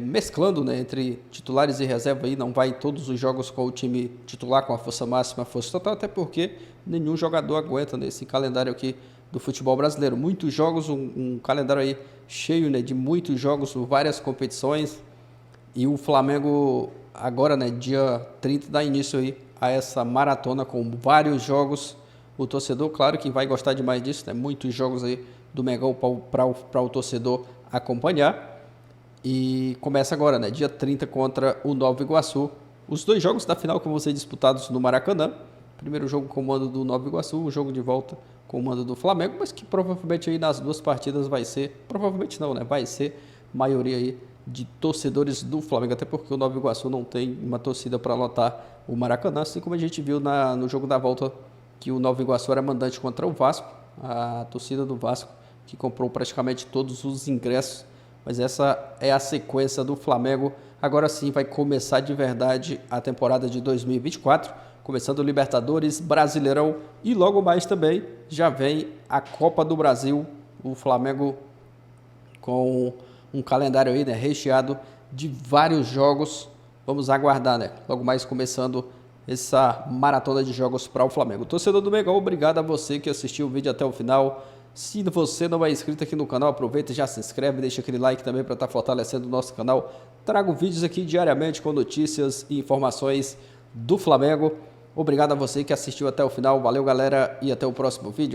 Speaker 4: mesclando, né, entre titulares e reserva. Aí não vai em todos os jogos com o time titular, com a força máxima, a força total, até porque nenhum jogador aguenta nesse calendário aqui do futebol brasileiro. Muitos jogos, um calendário aí cheio, né, de muitos jogos, várias competições. E o Flamengo agora, né, dia 30, dá início aí a essa maratona com vários jogos. O torcedor, claro que vai gostar demais disso, né? Muitos jogos aí do Mengão para o torcedor acompanhar. E começa agora, né? Dia 30 contra o Nova Iguaçu. Os 2 jogos da final que vão ser disputados no Maracanã. Primeiro jogo com o mando do Nova Iguaçu, o jogo de volta com o mando do Flamengo, mas que provavelmente aí nas 2 partidas vai ser, provavelmente não, né? Vai ser maioria aí de torcedores do Flamengo, até porque o Nova Iguaçu não tem uma torcida para lotar o Maracanã, assim como a gente viu no jogo da volta que o Nova Iguaçu era mandante contra o Vasco, a torcida do Vasco que comprou praticamente todos os ingressos, mas essa é a sequência do Flamengo. Agora sim vai começar de verdade a temporada de 2024, começando o Libertadores, Brasileirão e logo mais também já vem a Copa do Brasil, o Flamengo com um calendário aí, né, recheado de vários jogos. Vamos aguardar, né? Logo mais começando essa maratona de jogos para o Flamengo. Torcedor do Mengão, obrigado a você que assistiu o vídeo até o final. Se você não é inscrito aqui no canal, aproveita e já se inscreve, deixa aquele like também para estar fortalecendo o nosso canal. Trago vídeos aqui diariamente com notícias e informações do Flamengo. Obrigado a você que assistiu até o final. Valeu, galera, e até o próximo vídeo.